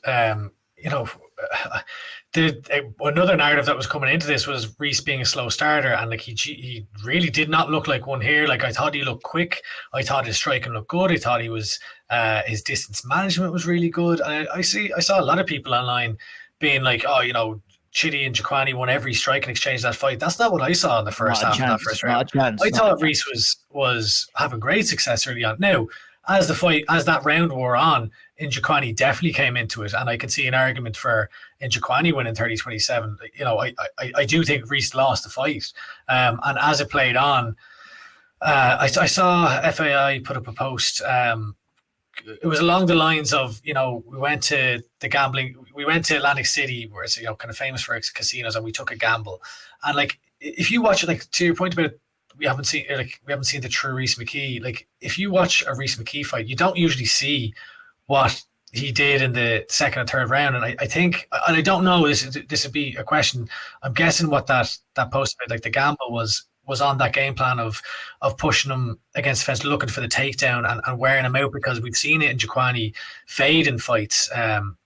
Another narrative that was coming into this was Rhys being a slow starter, and like he really did not look like one here. Like I thought he looked quick. I thought his striking looked good. I thought he was his distance management was really good. And I saw a lot of people online being like, Chidi Njokuani won every striking exchange that fight. That's not what I saw in the first half of that first round. I thought Rhys was having great success early on. Now, as that round wore on, Njokuani definitely came into it, and I can see an argument for Njokuani winning 30-27. I do think Rhys lost the fight, and as it played on, I saw FAI put up a post. It was along the lines of, we went to Atlantic City, where it's kind of famous for its casinos, and we took a gamble. And like, if you watch it, like to your point about we haven't seen the true Rhys McKee. Like, if you watch a Rhys McKee fight, you don't usually see what he did in the second and third round. And I think, and I don't know, this would be a question. I'm guessing what that post about, like the gamble was on that game plan of pushing him against the fence, looking for the takedown and wearing him out, because we've seen it in Njokuani fade in fights.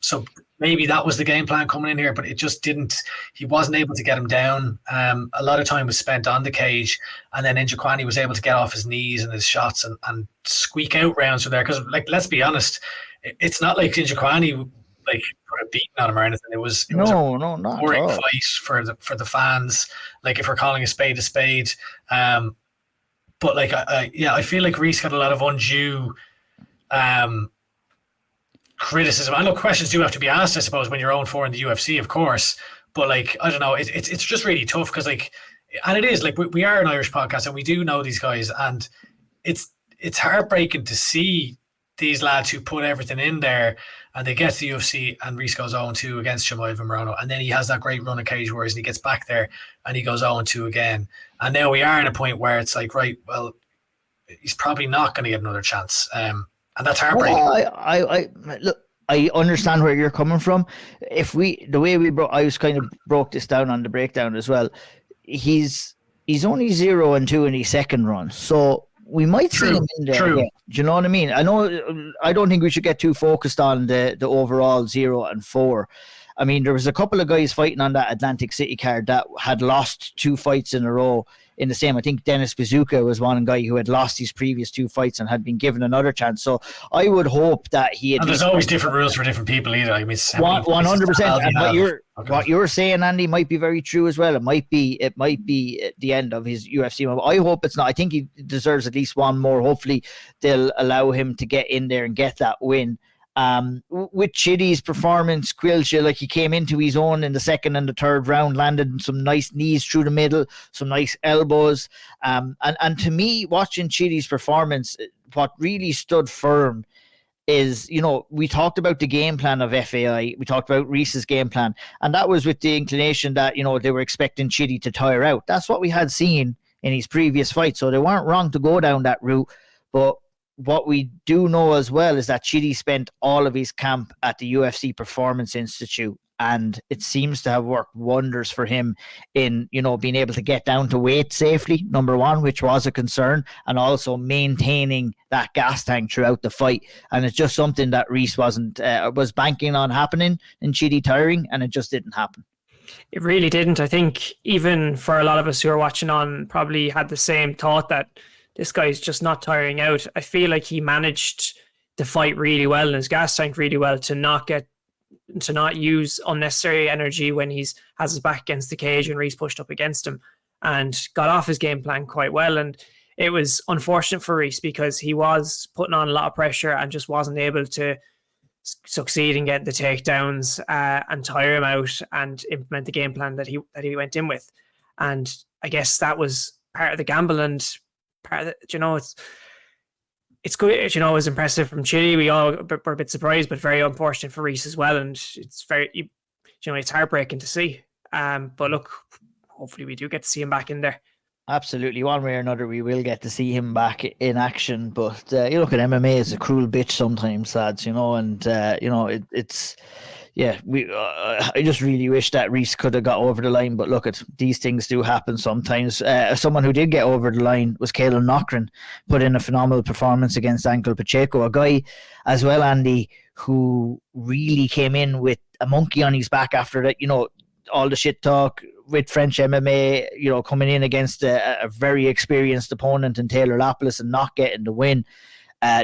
So maybe that was the game plan coming in here, but it just didn't. He wasn't able to get him down. A lot of time was spent on the cage, and then Njokuani was able to get off his knees and his shots and squeak out rounds from there. Because, like, let's be honest, it's not like Njokuani like put a beating on him or anything. It was a boring fight for the fans. Like, if we're calling a spade, but like I feel like Rhys got a lot of undue criticism. I know questions do have to be asked, I suppose, when you're 0-4 in the UFC, of course. But like, I don't know, it's just really tough, because like, and it is like we are an Irish podcast and we do know these guys, and it's heartbreaking to see these lads who put everything in there and they get to the UFC, and Rhys goes 0-2 against Shamil Moreno, and then he has that great run of Cage Warriors, and he gets back there and he goes 0-2 again, and now we are at a point where it's like, right, well, he's probably not going to get another chance, and that's heartbreaking. I look, I understand where you're coming from. I was kind of broke this down on the breakdown as well. He's only 0-2 in his second run, so we might see him in there. Again. Do you know what I mean? I don't think we should get too focused on the overall 0-4. I mean, there was a couple of guys fighting on that Atlantic City card that had lost 2 fights in a row in the same. I think Dennis Bazooka was one guy who had lost his previous 2 fights and had been given another chance. So I would hope that he had. And there's always different rules for different people either. I mean, 100%. And what you're saying, Andy, might be very true as well. It might be at the end of his UFC. I hope it's not. I think he deserves at least one more. Hopefully they'll allow him to get in there and get that win. With Chitty's performance, Caoilte, like, he came into his own in the second and the third round, landed some nice knees through the middle, some nice elbows. And to me, watching Chitty's performance, what really stood firm is, we talked about the game plan of FAI, we talked about Rhys's game plan, and that was with the inclination that, they were expecting Chitty to tire out. That's what we had seen in his previous fight, so they weren't wrong to go down that route. But what we do know as well is that Chitty spent all of his camp at the UFC Performance Institute, and it seems to have worked wonders for him in, being able to get down to weight safely, number one, which was a concern, and also maintaining that gas tank throughout the fight. And it's just something that Rhys was banking on happening in Chitty tiring, and it just didn't happen. It really didn't. I think even for a lot of us who are watching on probably had the same thought that this guy's just not tiring out. I feel like he managed the fight really well and his gas tank really well to not use unnecessary energy when has his back against the cage and Rhys pushed up against him, and got off his game plan quite well. And it was unfortunate for Rhys because he was putting on a lot of pressure and just wasn't able to succeed in getting the takedowns and tire him out and implement the game plan that he went in with. And I guess that was part of the gamble, and part of the, it's good. It was impressive from Chitty. We all were a bit surprised, but very unfortunate for Rhys as well. And it's very, it's heartbreaking to see. But look, hopefully we do get to see him back in there. Absolutely, one way or another, we will get to see him back in action. But you look at MMA, it's a cruel bitch sometimes, lads. And it's. Yeah, I just really wish that Rhys could have got over the line, but look, these things do happen sometimes. Someone who did get over the line was Caolan Loughran, put in a phenomenal performance against Angel Pacheco, a guy as well, Andy, who really came in with a monkey on his back after that, all the shit talk with French MMA, coming in against a very experienced opponent in Taylor Lapilus and not getting the win.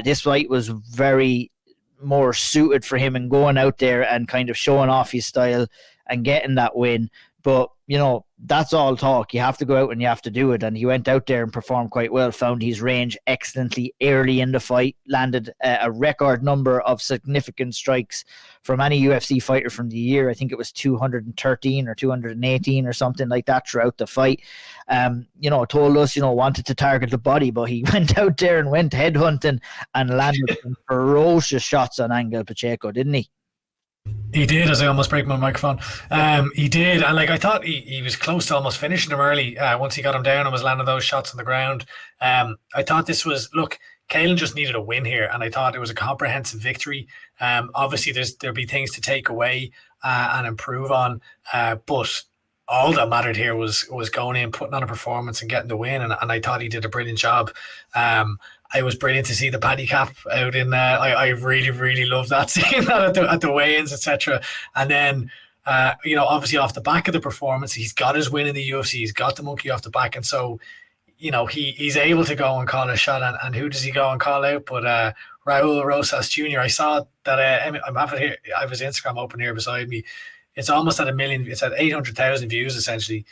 This fight was very more suited for him and going out there and kind of showing off his style and getting that win. But, that's all talk. You have to go out and you have to do it. And he went out there and performed quite well, found his range excellently early in the fight, landed a record number of significant strikes from any UFC fighter from the year. I think it was 213 or 218 or something like that throughout the fight. Told us, wanted to target the body, but he went out there and went headhunting and landed some ferocious shots on Angel Pacheco, didn't he? He did, as I almost break my microphone. He did, and I thought he was close to almost finishing him early once he got him down and was landing those shots on the ground. I thought this was, Caolan just needed a win here, and I thought it was a comprehensive victory. Obviously, there'll be things to take away and improve on, but all that mattered here was going in, putting on a performance and getting the win, and I thought he did a brilliant job. It was brilliant to see the paddy cap out in I really, really love that, seeing that at the weigh-ins, etc. And then, obviously off the back of the performance, he's got his win in the UFC, he's got the monkey off the back, and so, he's able to go and call a shot, and who does he go and call out but Raul Rosas Jr. I saw that, I'm having here, I have his Instagram open here beside me. It's almost at 1 million, it's at 800,000 views essentially,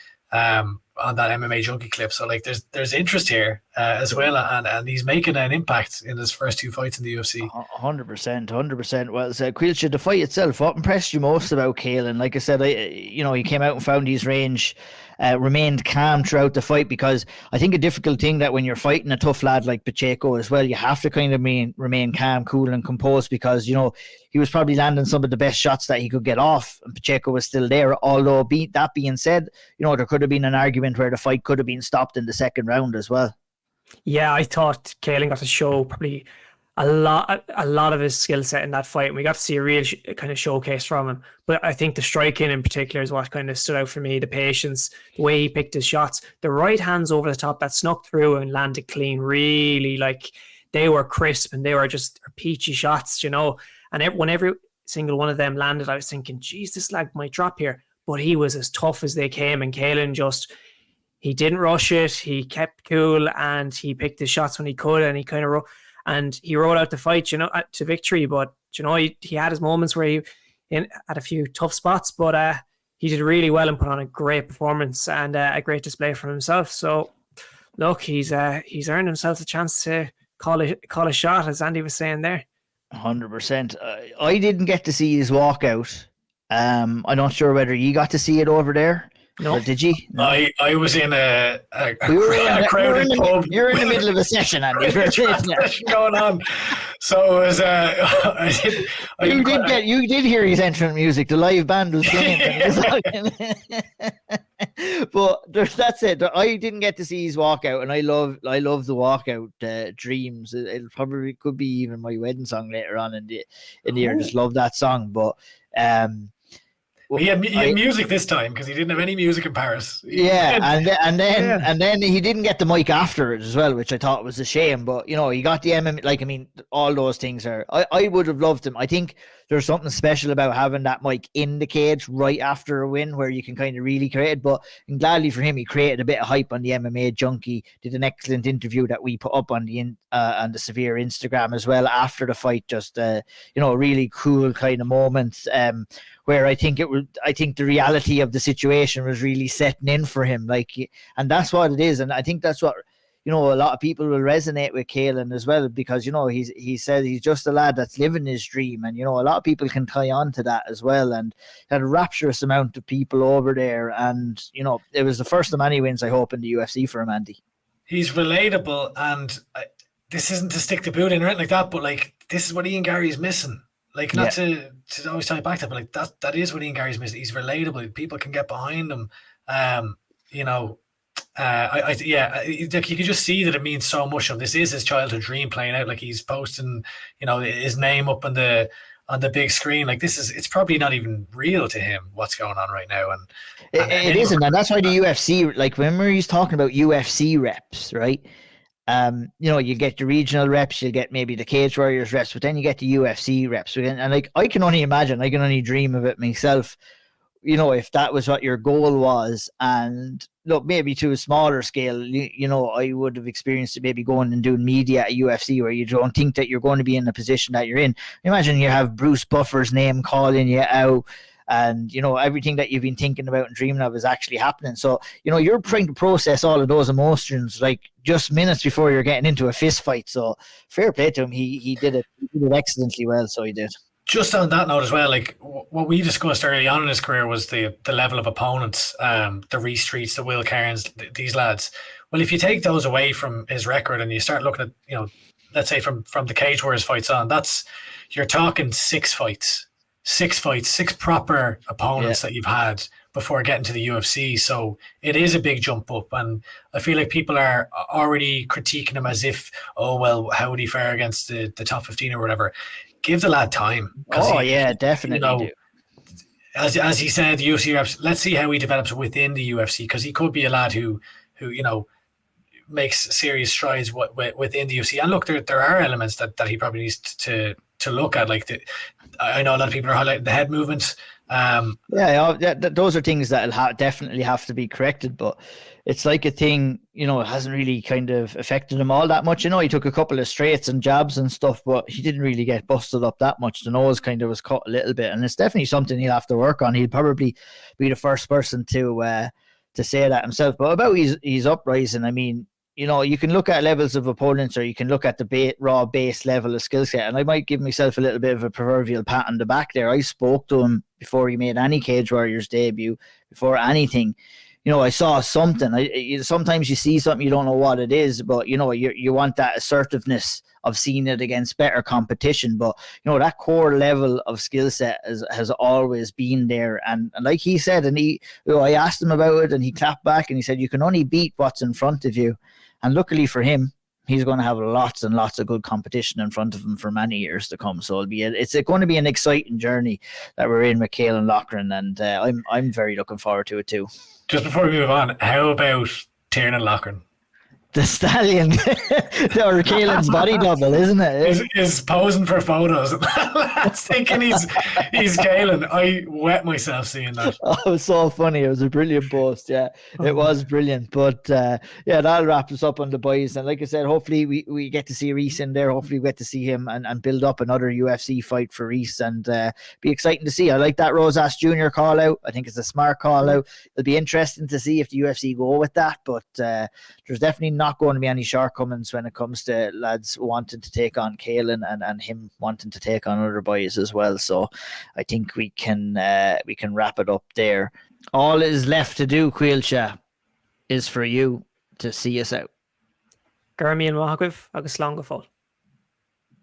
on that MMA Junkie clip. So like there's interest here as well, and he's making an impact in his first 2 fights in the UFC. 100%. Well, so Caoilte, the fight itself, what impressed you most about Caolan? Like I said, he came out and found his range, remained calm throughout the fight, because I think a difficult thing that when you're fighting a tough lad like Pacheco as well, you have to kind of remain calm, cool, and composed, because he was probably landing some of the best shots that he could get off, and Pacheco was still there. Although that being said, there could have been an argument where the fight could have been stopped in the second round as well. Yeah, I thought Caolan got to show probably a lot of his skill set in that fight, and we got to see a real kind of showcase from him. But I think the striking in particular is what kind of stood out for me. The patience, the way he picked his shots, the right hands over the top that snuck through and landed clean, really, like, they were crisp and they were just peachy shots, and when every single one of them landed, I was thinking, geez, this lag might drop here. But he was as tough as they came, and Caolan he didn't rush it. He kept cool and he picked his shots when he could, and he kind of he rode out the fight, to victory. But he had his moments where he had a few tough spots, but he did really well and put on a great performance and a great display from himself. So look, he's earned himself a chance to call a shot, as Andy was saying there. 100%. I didn't get to see his walkout. I'm not sure whether you got to see it over there. No. Or did you? No. I was in a crowded pub. You're in the middle of a session, Andy. Session going on. So it was. You did hear his entrance music. The live band was playing. But that's it. I didn't get to see his walkout, and I love the walkout. Dreams. It probably could be even my wedding song later on in the year. I just love that song, but. He had music this time because he didn't have any music in Paris. Yeah, and then he didn't get the mic after it as well, which I thought was a shame. But he got the MMA. All those things are. I would have loved him. I think there's something special about having that mic in the cage right after a win, where you can kind of really create it. But gladly for him, he created a bit of hype on the MMA Junkie. Did an excellent interview that we put up on the Severe Instagram as well after the fight. Just a really cool kind of moment. Where I think the reality of the situation was really setting in for him, and that's what it is, and I think that's what a lot of people will resonate with Caolan as well, because he said he's just a lad that's living his dream, and a lot of people can tie on to that as well, and had a rapturous amount of people over there, and it was the first of many wins, I hope, in the UFC for him, Andy. He's relatable, and this isn't to stick the boot in or anything like that, but this is what Ian Gary's missing. Not to always tie it back to, but that is what Ian Gary's missing. He's relatable. People can get behind him. You could just see that it means so much. This is his childhood dream playing out. He's posting, his name up on the big screen. It's probably not even real to him what's going on right now. And it isn't, and that's why the UFC. Remember he's talking about UFC reps, right? You get the regional reps, you get maybe the Cage Warriors reps, but then you get the UFC reps. And I can only imagine, I can only dream of it myself, if that was what your goal was. And look, maybe to a smaller scale, I would have experienced it maybe going and doing media at UFC, where you don't think that you're going to be in the position that you're in. Imagine you have Bruce Buffer's name calling you out, and everything that you've been thinking about and dreaming of is actually happening. So you're trying to process all of those emotions just minutes before you're getting into a fist fight. So fair play to him. He did it excellently well. So he did. Just on that note as well, what we discussed early on in his career was the level of opponents, the Rhys Streets, the Will Cairns, these lads. Well, if you take those away from his record and you start looking at let's say from the Cage Warriors fights on, you're talking 6 fights. 6 fights, 6 proper opponents that you've had before getting to the UFC. So it is a big jump up. And I feel like people are already critiquing him as if, how would he fare against the top 15 or whatever. Give the lad time. Definitely. As he said, the UFC reps, let's see how he develops within the UFC, because he could be a lad who makes serious strides within the UFC. And look, there are elements that he probably needs to look at. I know a lot of people are highlighting the head movements. Those are things that definitely have to be corrected, but it's a thing, it hasn't really kind of affected him all that much. He took a couple of straights and jabs and stuff, but he didn't really get busted up that much. The nose kind of was cut a little bit, and it's definitely something he'll have to work on. He'll probably be the first person to to say that himself. But about his uprising, I mean, you know, you can look at levels of opponents, or you can look at the raw base level of skill set. And I might give myself a little bit of a proverbial pat on the back there. I spoke to him before he made any Cage Warriors debut, before anything. You know, I saw something. Sometimes you see something, you don't know what it is, but, you know, you want that assertiveness of seeing it against better competition. But, you know, that core level of skill set has always been there. And like he said, and I asked him about it, and he clapped back and he said, you can only beat what's in front of you. And luckily for him, he's going to have lots and lots of good competition in front of him for many years to come. So it's going to be an exciting journey that we're in with Caolan Loughran, and I'm very looking forward to it too. Just before we move on, how about Tiernan Loughran? The stallion, or Caolan's body double, isn't it? Is posing for photos. Thinking he's Caolan. I wet myself seeing that. Oh, it was so funny. It was a brilliant post. Yeah, it was brilliant. But yeah, that'll wrap us up on the boys. And like I said, hopefully we get to see Rhys in there. Hopefully we get to see him and build up another UFC fight for Rhys, and be exciting to see. I like that Rosas Jr. call out. I think it's a smart call out. It'll be interesting to see if the UFC go with that. But there's definitely not going to be any shortcomings when it comes to lads wanting to take on Caolan and him wanting to take on other boys as well. So I think we can wrap it up there. All is left to do, Caoilte, is for you to see us out. Gurmi and Wahagwiv, agus Longafol.